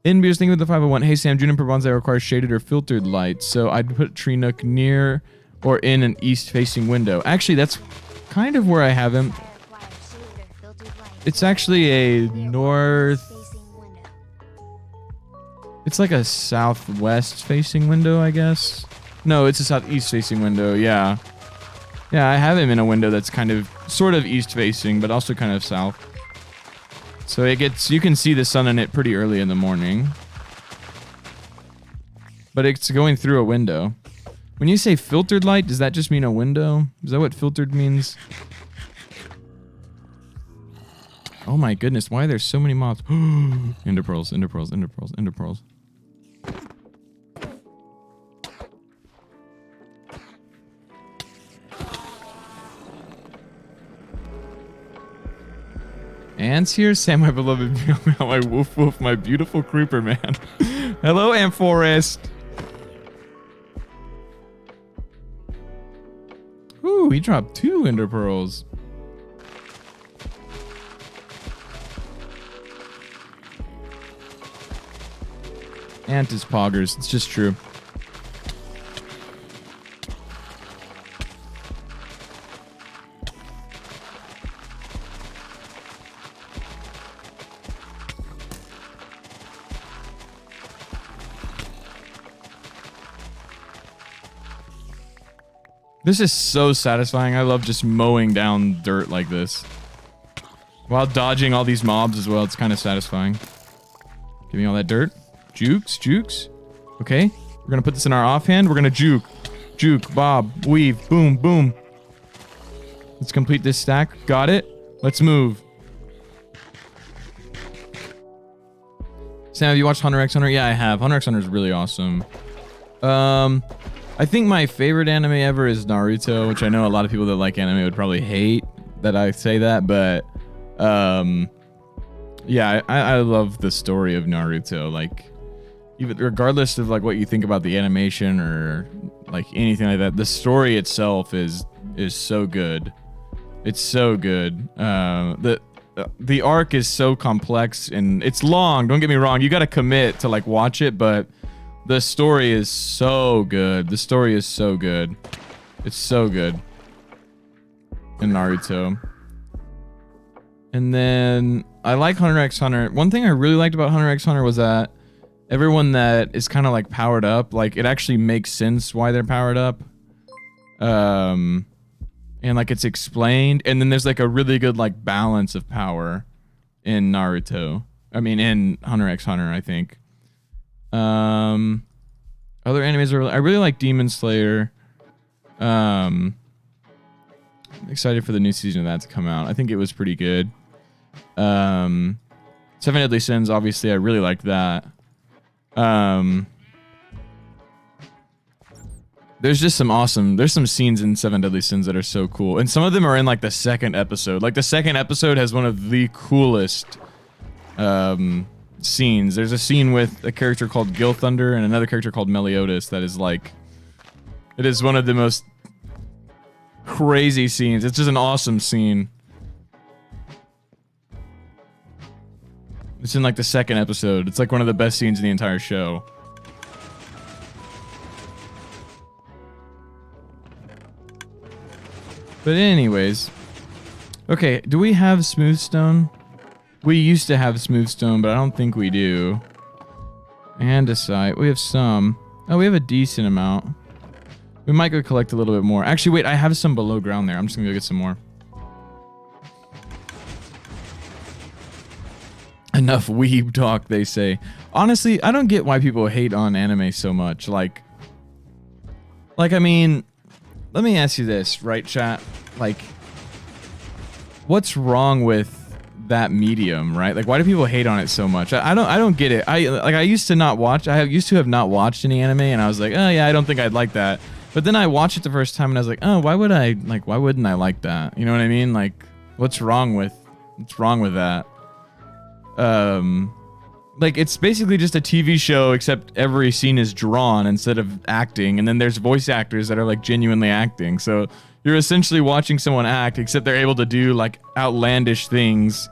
Inbeers, thinking with the 501. Hey, Sam, juniper bonsai requires shaded or filtered light, so I'd put Tree Nook near or in an east-facing window. Actually, that's kind of where I have him. It's actually a north. It's like a southwest facing window, I guess. No, it's a southeast facing window. Yeah. Yeah, I have him in a window that's kind of sort of east facing, but also kind of south. So it gets, you can see the sun in it pretty early in the morning. But it's going through a window. When you say filtered light, does that just mean a window? Is that what filtered means? Oh my goodness, why are there so many mobs? Ender pearls, ender pearls, ender pearls, ender pearls. Ants here? Sam, my beloved meow meow, my woof woof, my beautiful creeper man. Hello, Ant Forest. Ooh, he dropped 2 ender pearls. Ant is poggers. It's just true. This is so satisfying. I love just mowing down dirt like this. While dodging all these mobs as well. It's kind of satisfying. Give me all that dirt. Jukes, jukes. Okay. We're going to put this in our offhand. We're going to juke. Juke, bob, weave, boom, boom. Let's complete this stack. Got it. Let's move. Sam, have you watched Hunter x Hunter? Yeah, I have. Hunter x Hunter is really awesome. I think my favorite anime ever is Naruto, which I know a lot of people that like anime would probably hate that I say that, but yeah, I love the story of Naruto. Like, even regardless of like what you think about the animation or like anything like that, the story itself is so good. It's so good. The arc is so complex and it's long. Don't get me wrong. You got to commit to like watch it, but the story is so good. The story is so good. It's so good in Naruto. And then I like Hunter x Hunter. One thing I really liked about Hunter x Hunter was that everyone that is kind of like powered up, like it actually makes sense why they're powered up. And like it's explained. And then there's like a really good like balance of power in Naruto. I mean, in Hunter x Hunter, I think. Other animes are I really like Demon Slayer. I'm excited for the new season of that to come out. I think it was pretty good. Seven Deadly Sins, obviously I really liked that. There's just there's some scenes in Seven Deadly Sins that are so cool. And some of them are in like the second episode. Like the second episode has one of the coolest scenes. There's a scene with a character called Gil Thunder and another character called Meliodas that is like, it is one of the most crazy scenes. It's just an awesome scene. It's in like the second episode. It's like one of the best scenes in the entire show. But anyways, okay, do we have smooth stone? We used to have smooth stone, but I don't think we do. Andesite. We have some. Oh, we have a decent amount. We might go collect a little bit more. Actually, wait, I have some below ground there. I'm just gonna go get some more. Enough weeb talk, they say. Honestly, I don't get why people hate on anime so much. Like, I mean, let me ask you this, right, chat? Like, what's wrong with that medium, right? Like, why do people hate on it so much? I don't get it. I used to not watch. I used to have not watched any anime, and I was like, oh yeah, I don't think I'd like that. But then I watched it the first time, and I was like, oh, why wouldn't I like that? You know what I mean? Like, what's wrong with that? Like, it's basically just a TV show, except every scene is drawn instead of acting, and then there's voice actors that are like genuinely acting. So you're essentially watching someone act, except they're able to do like outlandish things.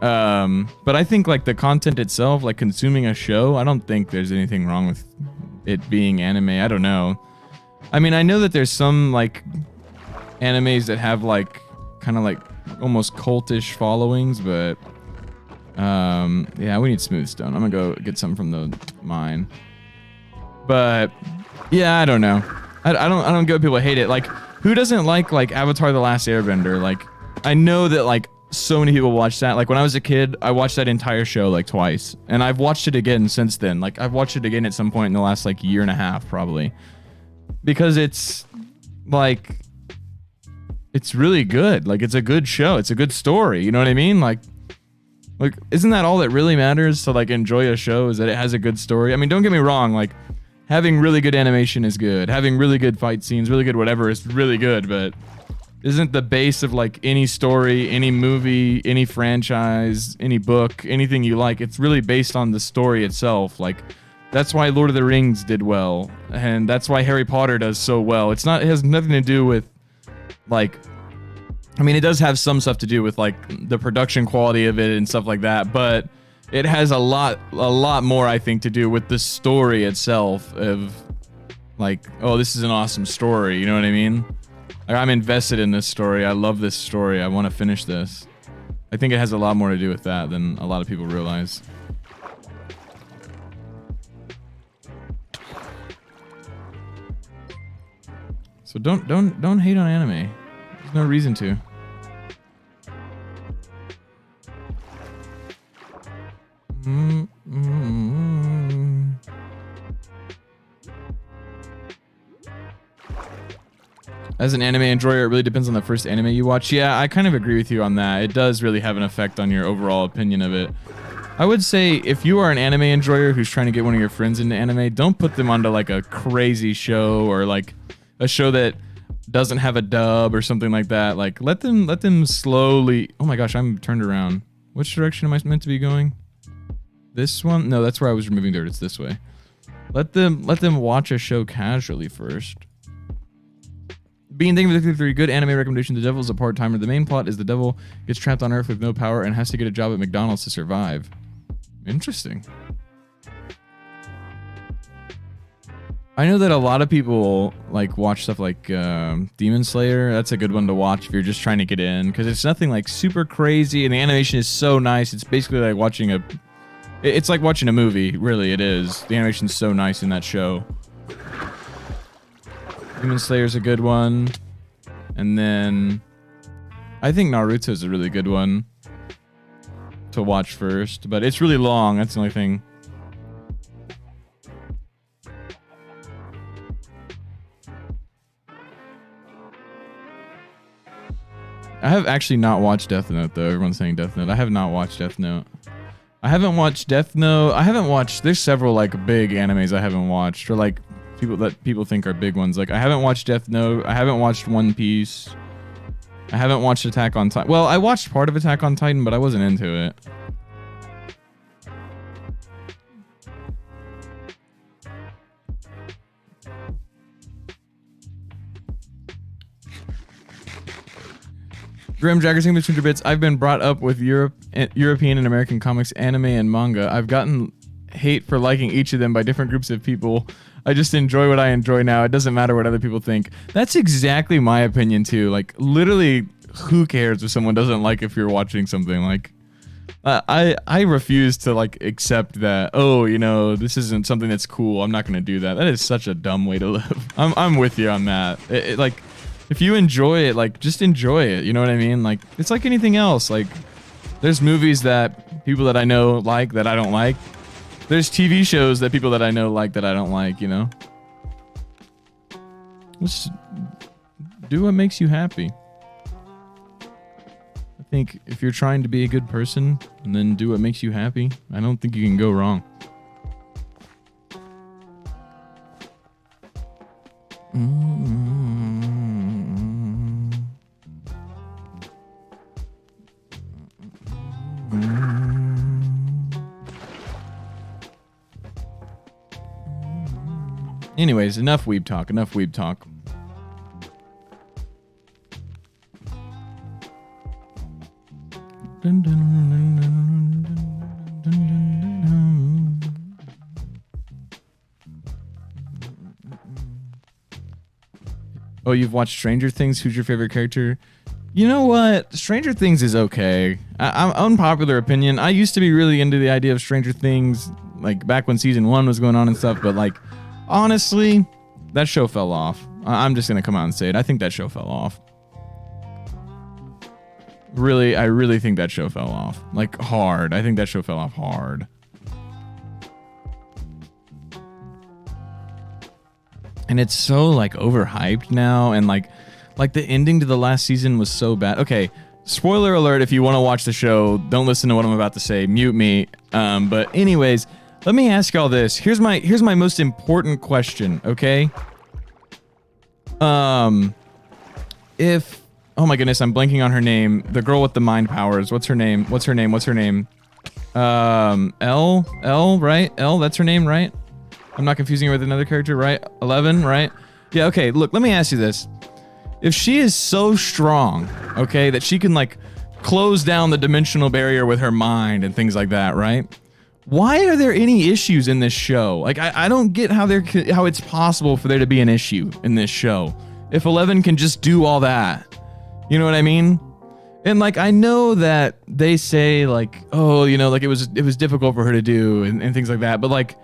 But I think like the content itself, like consuming a show, I don't think there's anything wrong with it being anime. I don't know. I mean, I know that there's some like animes that have like kind of like almost cultish followings, but yeah, we need smooth stone. I'm gonna go get some from the mine. But yeah, I don't know. I don't get why people hate it. Like, who doesn't like Avatar: The Last Airbender? Like, I know that like so many people watch that. Like when I was a kid, I watched that entire show like twice, and I've watched it again since then. Like I've watched it again at some point in the last like year and a half probably, because it's like it's really good. Like it's a good show. It's a good story. You know what I mean? Like isn't that all that really matters to like enjoy a show? Is that it has a good story? I mean, don't get me wrong. Like having really good animation is good. Having really good fight scenes, really good whatever is really good, but isn't the base of like any story, any movie, any franchise, any book, anything you like, it's really based on the story itself. Like that's why Lord of the Rings did well, and that's why Harry Potter does so well. It has nothing to do with like, I mean, it does have some stuff to do with like the production quality of it and stuff like that, but it has a lot more, I think, to do with the story itself of like, oh, this is an awesome story. You know what I mean? Like, I'm invested in this story. I love this story. I want to finish this. I think it has a lot more to do with that than a lot of people realize. So don't hate on anime. There's no reason to. As an anime enjoyer, it really depends on the first anime you watch. Yeah, I kind of agree with you on that. It does really have an effect on your overall opinion of it. I would say if you are an anime enjoyer who's trying to get one of your friends into anime, don't put them onto like a crazy show or like a show that doesn't have a dub or something like that. Like let them slowly. Oh my gosh, I'm turned around. Which direction am I meant to be going? This one? No, that's where I was removing dirt. It's this way. Let them watch a show casually first. Being thankful for a good anime recommendation, The Devil is a part-timer. The main plot is the devil gets trapped on Earth with no power and has to get a job at McDonald's to survive. Interesting. I know that a lot of people like watch stuff like Demon Slayer. That's a good one to watch if you're just trying to get in, because it's nothing like super crazy and the animation is so nice. It's basically like watching it's like watching a movie. Really, it is. The animation's so nice in that show. Demon Slayer's a good one. And then I think Naruto's a really good one to watch first, but it's really long. That's the only thing. I have actually not watched Death Note though. Everyone's saying Death Note. I have not watched Death Note. I haven't watched Death Note. I haven't watched, there's several like big animes I haven't watched, or like people think are big ones. Like I haven't watched Death Note. I haven't watched One Piece. I haven't watched Attack on Titan. Well, I watched part of Attack on Titan, but I wasn't into it. Grim Jagger saying 200 bits. I've been brought up with European and American comics, anime, and manga. I've gotten hate for liking each of them by different groups of people. I just enjoy what I enjoy now. It doesn't matter what other people think. That's exactly my opinion too. Like literally, who cares if someone doesn't like if you're watching something? Like I refuse to like accept that, oh, you know, this isn't something that's cool. I'm not going to do that. That is such a dumb way to live. I'm with you on that. Like if you enjoy it, like just enjoy it. You know what I mean? Like it's like anything else. Like there's movies that people that I know like that I don't like. There's TV shows that people that I know like that I don't like, you know? Just do what makes you happy. I think if you're trying to be a good person and then do what makes you happy, I don't think you can go wrong. Anyways, enough weeb talk. Enough weeb talk. Oh, you've watched Stranger Things. Who's your favorite character? You know what? Stranger Things is okay. I'm unpopular opinion. I used to be really into the idea of Stranger Things, like back when season 1 was going on and stuff. But like, honestly, that show fell off. I'm just gonna come out and say it. I think that show fell off. Really, I really think that show fell off. Like, hard. I think that show fell off hard. And it's so, like, overhyped now. And, like the ending to the last season was so bad. Okay, spoiler alert, if you want to watch the show, don't listen to what I'm about to say. Mute me. But anyways, let me ask y'all this. Here's my most important question, okay? If... Oh my goodness, I'm blanking on her name. The girl with the mind powers. What's her name? Elle, right? Elle, that's her name, right? I'm not confusing her with another character, right? 11, right? Yeah, okay, look, let me ask you this. If she is so strong, okay, that she can, like, close down the dimensional barrier with her mind and things like that, right? Why are there any issues in this show? Like, I don't get how it's possible for there to be an issue in this show. If 11 can just do all that. You know what I mean? And like, I know that they say like, oh, you know, like it was difficult for her to do and things like that. But like,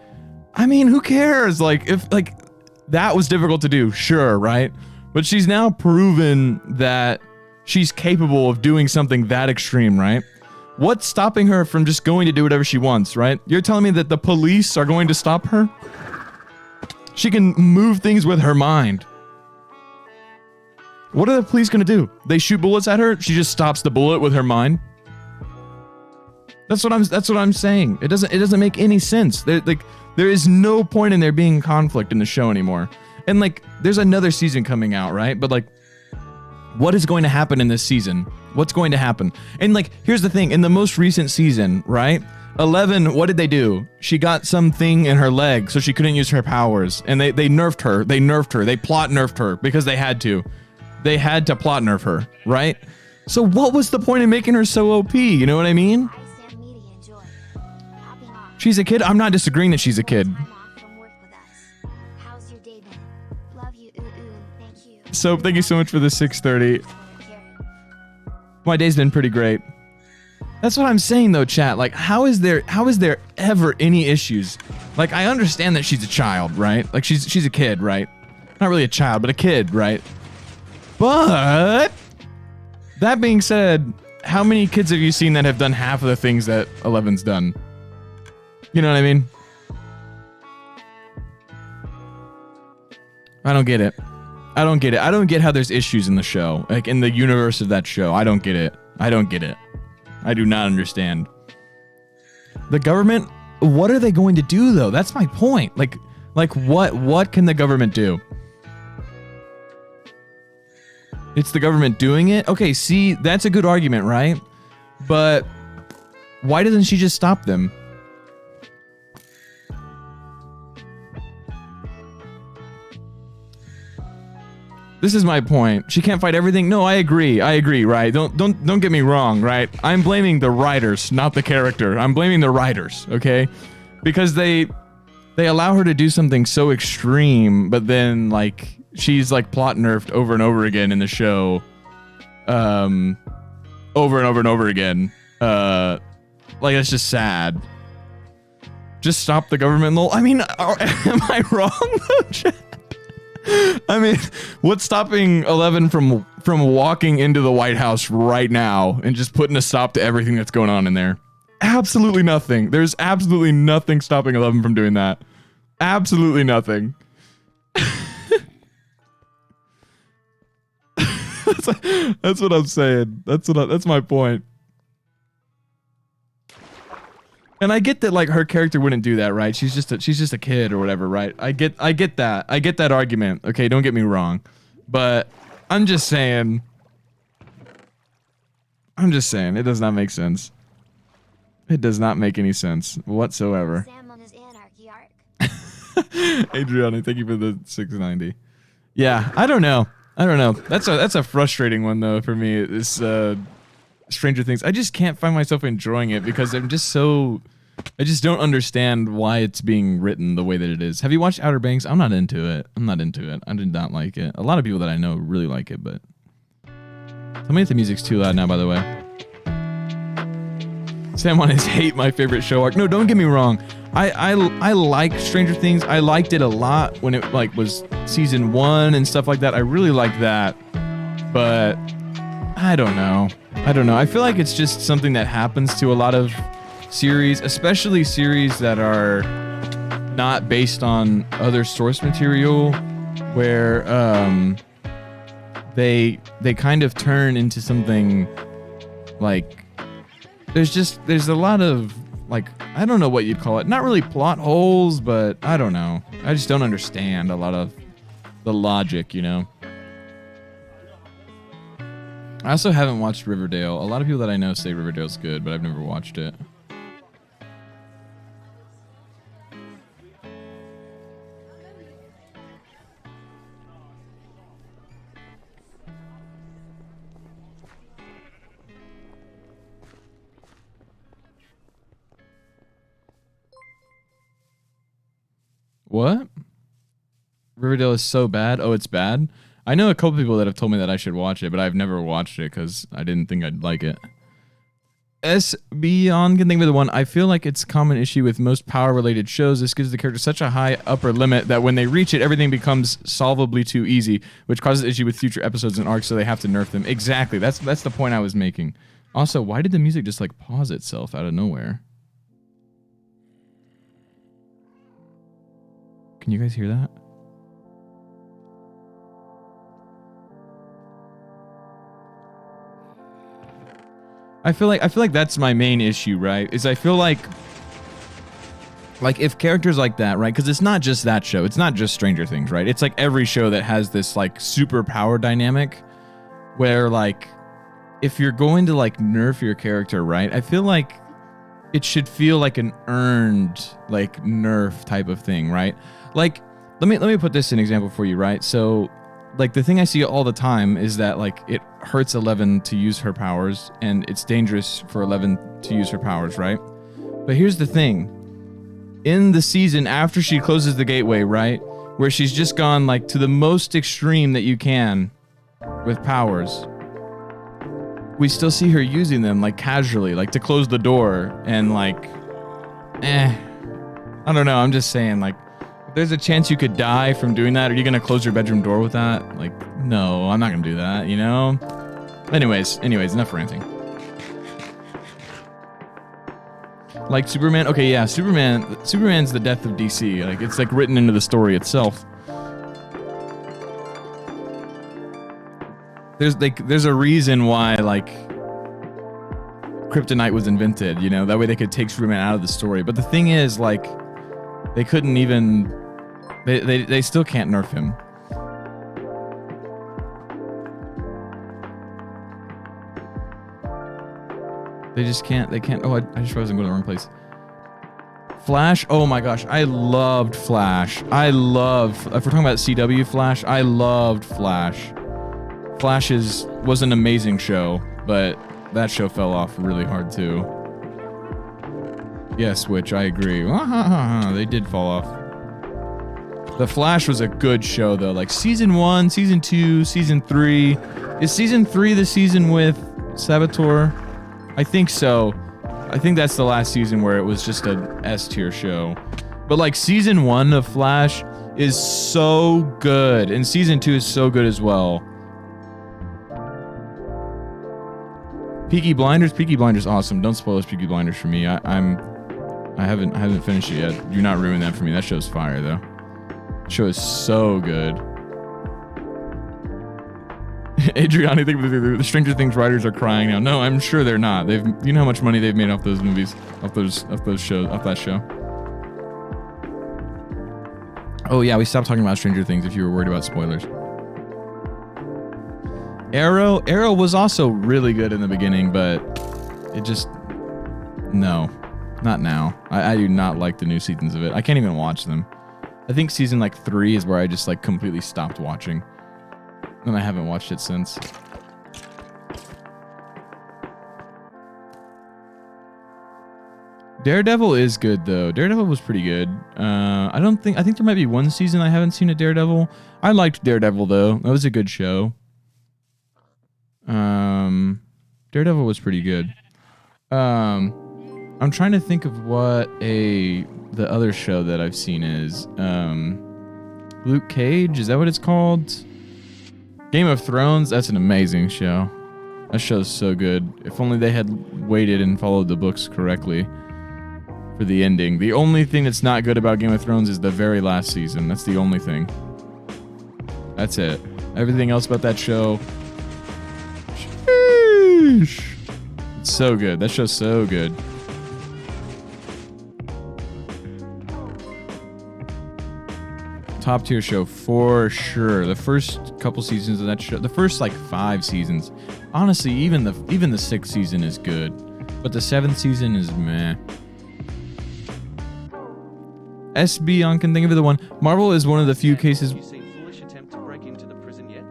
I mean, who cares? Like if like that was difficult to do, sure, right? But she's now proven that she's capable of doing something that extreme, right? What's stopping her from just going to do whatever she wants, right? You're telling me that the police are going to stop her? She can move things with her mind. What are the police gonna do? They shoot bullets at her. She just stops the bullet with her mind. That's what I'm saying. It doesn't make any sense. There is no point in there being conflict in the show anymore. And like, there's another season coming out, right? But like, what is going to happen in this season? What's going to happen? And like, here's the thing. In the most recent season, right? 11, what did they do? She got something in her leg, so she couldn't use her powers. And they nerfed her. They plot nerfed her because they had to. They had to plot nerf her, right? So what was the point in making her so OP? You know what I mean? She's a kid. I'm not disagreeing that she's a kid. So thank you so much for the 630. My day's been pretty great. That's what I'm saying though, chat. Like, how is there ever any issues? Like, I understand that she's a child, right? Like she's a kid, right? Not really a child, but a kid, right? But that being said, how many kids have you seen that have done half of the things that 11's done? You know what I mean? I don't get it. I don't get how there's issues in the show, like in the universe of that show. I don't get it. I do not understand. The government, what are they going to do though? That's my point. Like what can the government do? It's the government doing it? Okay, see, that's a good argument, right? But why doesn't she just stop them? This is my point. She can't fight everything. No, I agree, right? Don't get me wrong, right? I'm blaming the writers, not the character. I'm blaming the writers, okay? Because they allow her to do something so extreme, but then like she's like plot nerfed over and over again in the show. Over and over and over again. Like, it's just sad. Just stop the government. I mean, am I wrong though, chat? I mean, what's stopping 11 from walking into the White House right now and just putting a stop to everything that's going on in there? Absolutely nothing. There's absolutely nothing stopping 11 from doing that. Absolutely nothing. That's what I'm saying. That's my point. And I get that like her character wouldn't do that, right? She's just a kid or whatever, right? I get that. I get that argument. Okay, don't get me wrong. But I'm just saying it does not make sense. It does not make any sense whatsoever. Adriana, thank you for the 690. Yeah, I don't know. That's a frustrating one though for me. This Stranger Things. I just can't find myself enjoying it because I'm just so I just don't understand why it's being written the way that it is. Have you watched Outer Banks? I'm not into it. I did not like it. A lot of people that I know really like it, but tell me if the music's too loud now, by the way. Sam on his hate my favorite show arc. No, don't get me wrong. I like Stranger Things. I liked it a lot when it like was season 1 and stuff like that. I really liked that. But I don't know. I feel like it's just something that happens to a lot of series, especially series that are not based on other source material, where they kind of turn into something like there's a lot of like, I don't know what you'd call it, not really plot holes, but I don't know. I just don't understand a lot of the logic, you know. I also haven't watched Riverdale. A lot of people that I know say Riverdale's good, but I've never watched it. What? Riverdale is so bad? Oh, it's bad? I know a couple people that have told me that I should watch it, but I've never watched it because I didn't think I'd like it. Beyond can think of the one. I feel like it's a common issue with most power-related shows. This gives the character such a high upper limit that when they reach it, everything becomes solvably too easy, which causes issue with future episodes and arcs, so they have to nerf them. Exactly. That's the point I was making. Also, why did the music just like pause itself out of nowhere? Can you guys hear that? I feel like that's my main issue, right? Is I feel like if characters like that, right? Because it's not just that show. It's not just Stranger Things, right? It's like every show that has this like super power dynamic where like if you're going to like nerf your character, right? I feel like it should feel like an earned like nerf type of thing, right? Like let me put this in example for you, right? So like the thing I see all the time is that like it hurts Eleven to use her powers and it's dangerous for Eleven to use her powers, right? But here's the thing. In the season after she closes the gateway, right? Where she's just gone like to the most extreme that you can with powers. We still see her using them like casually, like to close the door and like I don't know, I'm just saying like there's a chance you could die from doing that. Are you gonna close your bedroom door with that? Like, no, I'm not gonna do that, you know? Anyways, enough ranting. Like Superman? Okay, yeah, Superman's the death of DC. Like, it's like written into the story itself. There's a reason why, like, Kryptonite was invented, you know? That way they could take Superman out of the story. But the thing is, like, they couldn't even... They still can't nerf him. They just can't. They can't. Oh, I just wasn't going to the wrong place. Flash. Oh my gosh, I loved Flash. If we're talking about CW Flash, I loved Flash. Flash was an amazing show, but that show fell off really hard too. Yes, which I agree. They did fall off. The Flash was a good show though. Like season 1, season 2, season 3. Is season 3 the season with Saboteur? I think so. I think that's the last season where it was just a S tier show. But like season 1 of Flash is so good, and season 2 is so good as well. Peaky Blinders, awesome. Don't spoil Peaky Blinders for me. I haven't finished it yet. Do not ruin that for me. That show's fire though. The show is so good. Adriani, I think the Stranger Things writers are crying now. No, I'm sure they're not. You know how much money they've made off those movies, off that show. Oh yeah, we stopped talking about Stranger Things if you were worried about spoilers. Arrow was also really good in the beginning, but it just no, not now. I do not like the new seasons of it. I can't even watch them. I think season like 3 is where I just like completely stopped watching. And I haven't watched it since. Daredevil is good though. Daredevil was pretty good. I think there might be one season I haven't seen of Daredevil. I liked Daredevil though. That was a good show. Daredevil was pretty good. I'm trying to think of what the other show that I've seen is. Luke Cage, is that what it's called? Game of Thrones, that's an amazing show. That show's so good. If only they had waited and followed the books correctly for the ending. The only thing that's not good about Game of Thrones is the very last season. That's the only thing. That's it. Everything else about that show, sheesh. It's so good. That show's so good. Top tier show for sure. The first couple seasons of that show, the first like 5 seasons, honestly, even the 6th season is good, but the 7th season is meh. SB on can think of the one. Marvel is one of the few cases. You seen Foolish attempt to break into the prison yet?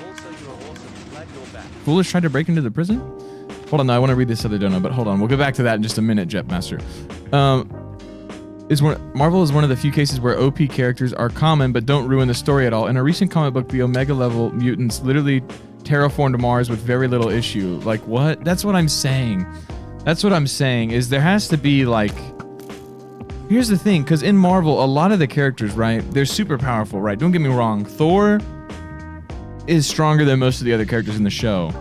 Also, you're awesome. Glad you're back. Foolish tried to break into the prison? Hold on, no, I want to read this other donut, but hold on. We'll get back to that in just a minute, Jetmaster. Marvel is one of the few cases where OP characters are common but don't ruin the story at all. In a recent comic book, the Omega level mutants literally terraformed Mars with very little issue. Like, what? That's what I'm saying. That's what I'm saying, is there has to be, like... Here's the thing, because in Marvel, a lot of the characters, right, they're super powerful, right? Don't get me wrong. Thor is stronger than most of the other characters in the show.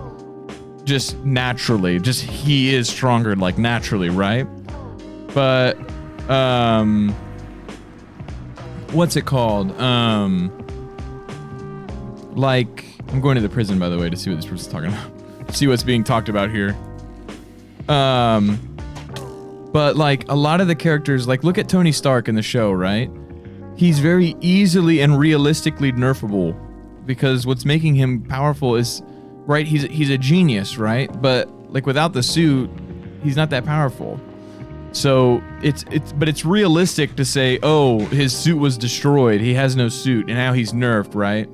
Just naturally. Just he is stronger, like, naturally, right? But... what's it called? Like, I'm going to the prison, by the way, to see what this person's talking about. See what's being talked about here. But like a lot of the characters, like look at Tony Stark in the show, right? He's very easily and realistically nerfable because what's making him powerful is, right? He's a genius, right? But like without the suit, he's not that powerful. So it's realistic to say, oh, his suit was destroyed. He has no suit, and now he's nerfed, right?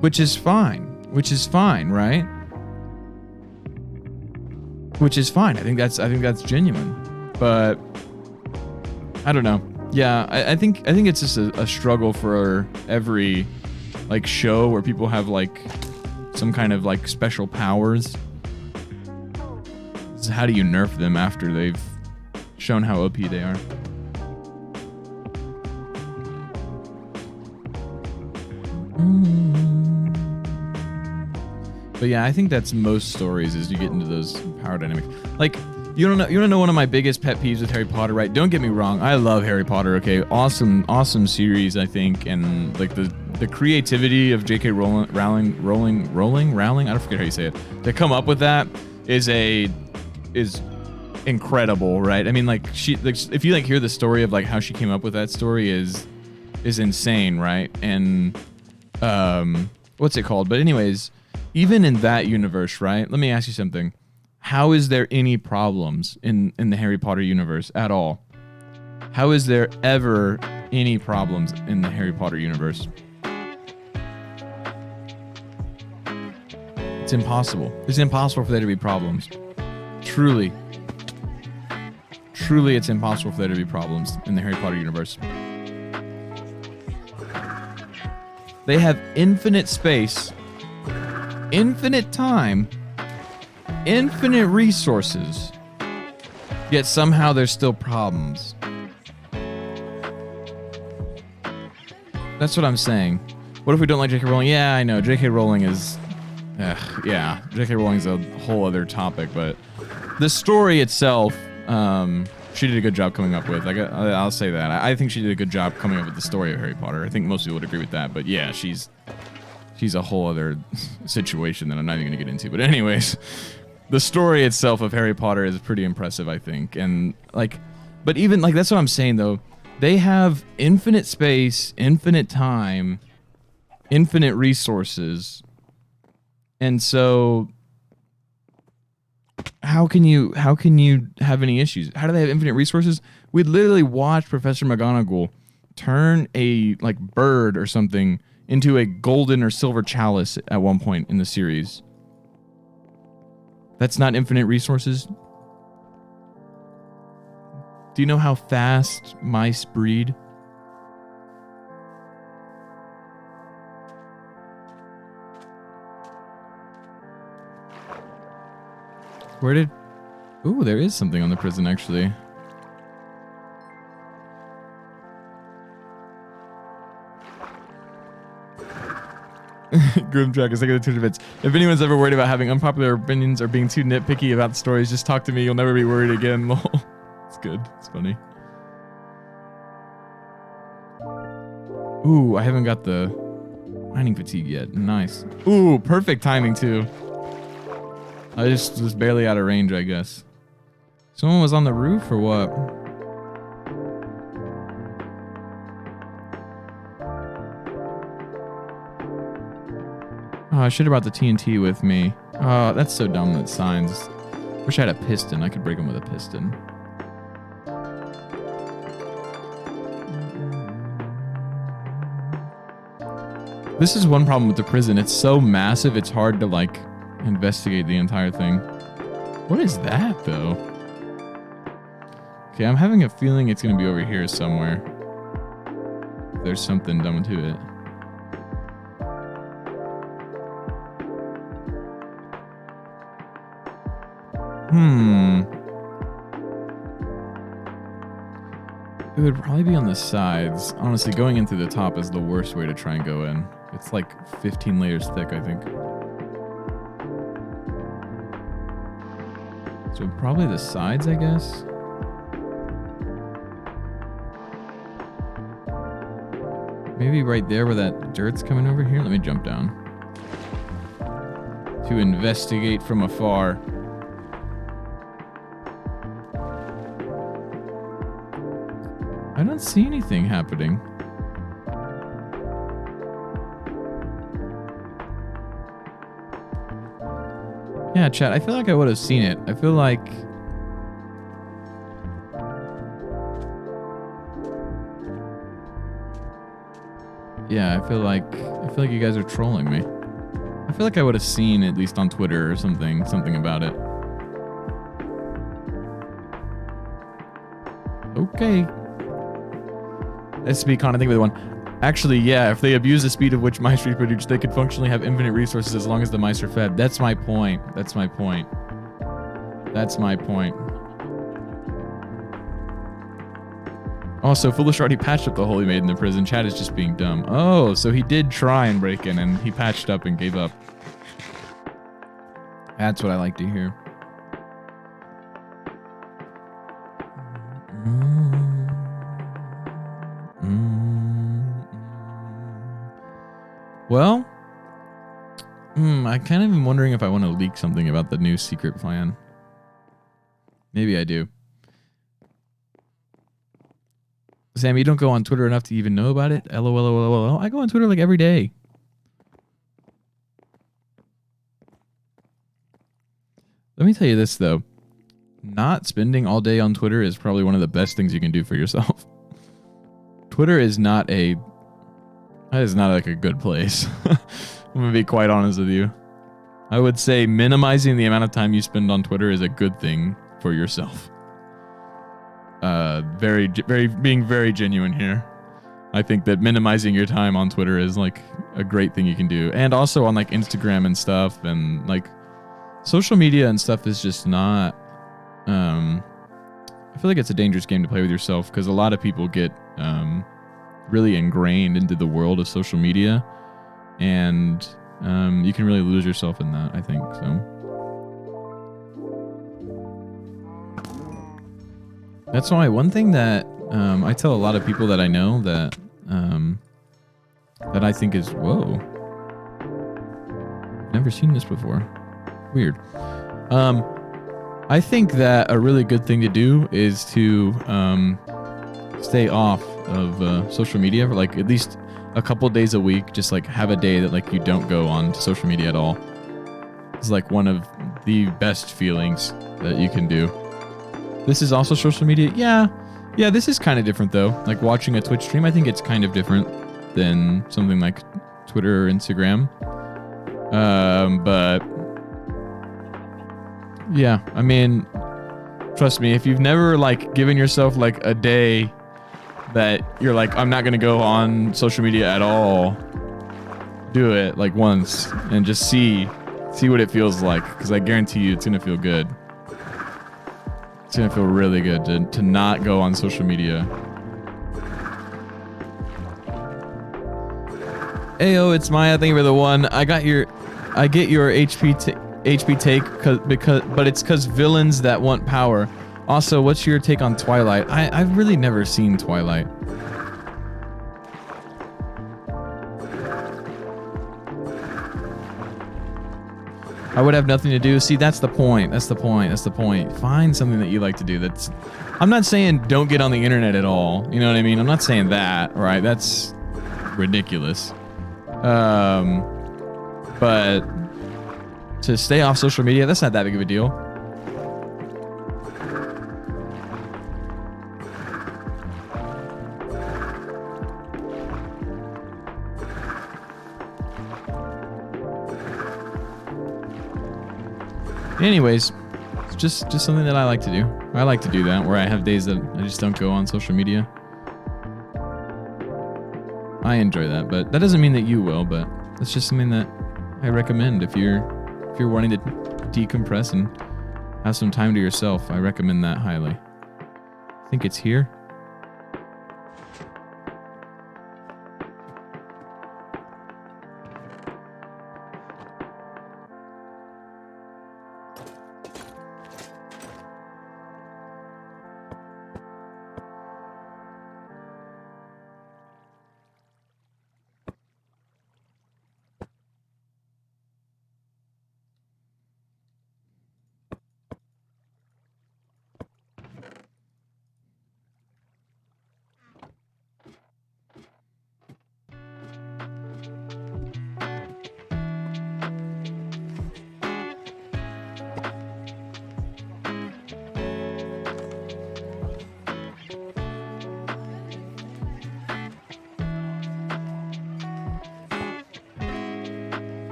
Which is fine. Which is fine, right? Which is fine. I think that's genuine. But I don't know. Yeah, I think it's just a struggle for every like show where people have like some kind of like special powers. So how do you nerf them after they've shown how OP they are? But yeah, I think that's most stories is you get into those power dynamics. Like, you don't know one of my biggest pet peeves with Harry Potter, right? Don't get me wrong, I love Harry Potter, okay? Awesome series, I think, and like the creativity of J.K. Rowling, I don't forget how you say it. To come up with that is incredible, right? I mean, like if you like hear the story of like how she came up with that story is insane, right? And what's it called? But anyways, even in that universe, right? Let me ask you something. How is there any problems in the Harry Potter universe at all? How is there ever any problems in the Harry Potter universe? It's impossible. It's impossible for there to be problems. Truly, it's impossible for there to be problems in the Harry Potter universe. They have infinite space, infinite time, infinite resources, yet somehow there's still problems. That's what I'm saying. What if we don't like J.K. Rowling? Yeah, I know. J.K. Rowling is... yeah, J.K. Rowling's a whole other topic, but the story itself, she did a good job coming up with. I'll say that. I think she did a good job coming up with the story of Harry Potter. I think most people would agree with that, but yeah, she's a whole other situation that I'm not even going to get into. But anyways, the story itself of Harry Potter is pretty impressive, I think. And like, but even like, that's what I'm saying though. They have infinite space, infinite time, infinite resources. And so how can you have any issues? How do they have infinite resources? We'd literally watch Professor McGonagall turn a like bird or something into a golden or silver chalice at one point in the series. That's not infinite resources. Do you know how fast mice breed? Where did... Ooh, there is something on the prison, actually. Grimtrack is like the Twitter bits. If anyone's ever worried about having unpopular opinions or being too nitpicky about the stories, just talk to me. You'll never be worried again. Lol. It's good. It's funny. Ooh, I haven't got the mining fatigue yet. Nice. Ooh, perfect timing too. I just was barely out of range, I guess. Someone was on the roof or what? Oh, I should have brought the TNT with me. Oh, that's so dumb, that signs. Wish I had a piston. I could break them with a piston. This is one problem with the prison. It's so massive, it's hard to, like, investigate the entire thing. What is that, though? Okay, I'm having a feeling it's going to be over here somewhere. There's something dumb to it. It would probably be on the sides. Honestly, going in through the top is the worst way to try and go in. It's like 15 layers thick, I think. So probably the sides, I guess. Maybe right there where that dirt's coming over here. Let me jump down. To investigate from afar. I don't see anything happening. Yeah, chat, I feel like I would have seen it. I feel like... Yeah, I feel like you guys are trolling me. I feel like I would have seen, at least on Twitter or something about it. Okay. SB Con, I think we're the one. Actually, yeah, if they abuse the speed of which mice reproduce, they could functionally have infinite resources as long as the mice are fed. That's my point. That's my point. That's my point. Also, Foolish already patched up the hole he made in the prison. Chad is just being dumb. Oh, so he did try and break in, and he patched up and gave up. That's what I like to hear. Well, I kind of am wondering if I want to leak something about the new secret plan. Maybe I do. Sam, you don't go on Twitter enough to even know about it? LOL. I go on Twitter like every day. Let me tell you this, though. Not spending all day on Twitter is probably one of the best things you can do for yourself. Twitter is not a... That is not like a good place. I'm going to be quite honest with you. I would say minimizing the amount of time you spend on Twitter is a good thing for yourself. Being very genuine here. I think that minimizing your time on Twitter is like a great thing you can do. And also on like Instagram and stuff, and like social media and stuff is just not, I feel like it's a dangerous game to play with yourself, because a lot of people get really ingrained into the world of social media, and you can really lose yourself in that, I think. So that's why one thing that I tell a lot of people that I know that that I think is, whoa, never seen this before, weird. I think that a really good thing to do is to stay off of social media for like at least a couple days a week. Just like have a day that like you don't go on to social media at all. It's like one of the best feelings that you can do. This is also social media. Yeah, this is kind of different though. Like watching a Twitch stream, I think it's kind of different than something like Twitter or Instagram. But yeah, I mean, Trust me, if you've never like given yourself like a day that you're like, I'm not gonna go on social media at all, do it like once and just see what it feels like, because I guarantee you it's gonna feel good. It's gonna feel really good to not go on social media. Ayo, it's Maya. Thank you for the one. I get your HP take but it's because villains that want power. Also, what's your take on Twilight? I've really never seen Twilight. I would have nothing to do. See, that's the point. That's the point. That's the point. Find something that you like to do. That's. I'm not saying don't get on the internet at all. You know what I mean? I'm not saying that, right? That's ridiculous. But to stay off social media, that's not that big of a deal. Anyways, it's just something that I like to do. I like to do that, where I have days that I just don't go on social media. I enjoy that, but that doesn't mean that you will, but it's just something that I recommend if you're wanting to decompress and have some time to yourself. I recommend that highly. I think it's here.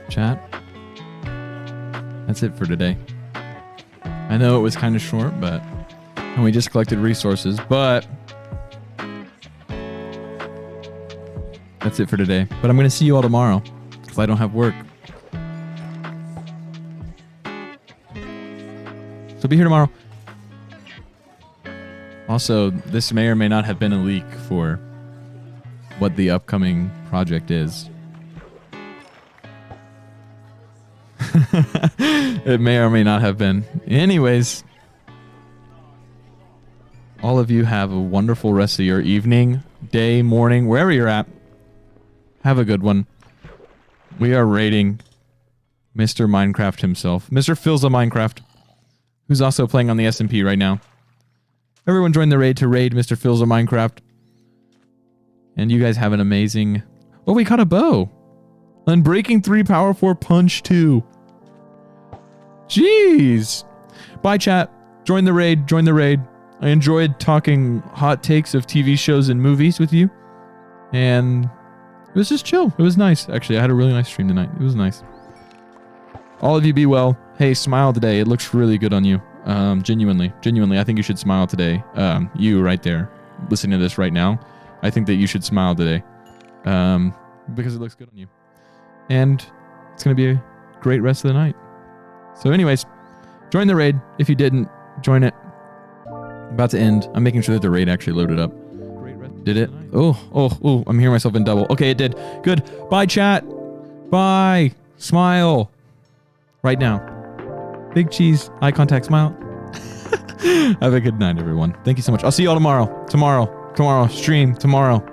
Chat. That's it for today. I know it was kind of short, and we just collected resources, but that's it for today. But I'm going to see you all tomorrow because I don't have work. So be here tomorrow. Also, this may or may not have been a leak for what the upcoming project is. It may or may not have been. Anyways, all of you have a wonderful rest of your evening, day, morning, wherever you're at. Have a good one. We are raiding Mr. Minecraft himself, Mr. Philza Minecraft, who's also playing on the SMP right now. Everyone join the raid to raid Mr. Philza Minecraft. And you guys have an amazing... Oh, we caught a bow. Unbreaking 3, Power 4, Punch 2. Jeez. Bye, chat. Join the raid. Join the raid. I enjoyed talking hot takes of TV shows and movies with you. And it was just chill. It was nice. Actually, I had a really nice stream tonight. It was nice. All of you be well. Hey, smile today. It looks really good on you. Genuinely, I think you should smile today. You right there, listening to this right now. I think that you should smile today. Because it looks good on you. And it's going to be a great rest of the night. So anyways, join the raid. If you didn't, join it. About to end. I'm making sure that the raid actually loaded up. Did it? Oh, I'm hearing myself in double. Okay, it did. Good. Bye, chat. Bye. Smile. Right now. Big cheese. Eye contact. Smile. Have a good night, everyone. Thank you so much. I'll see you all tomorrow. Tomorrow. Stream. Tomorrow.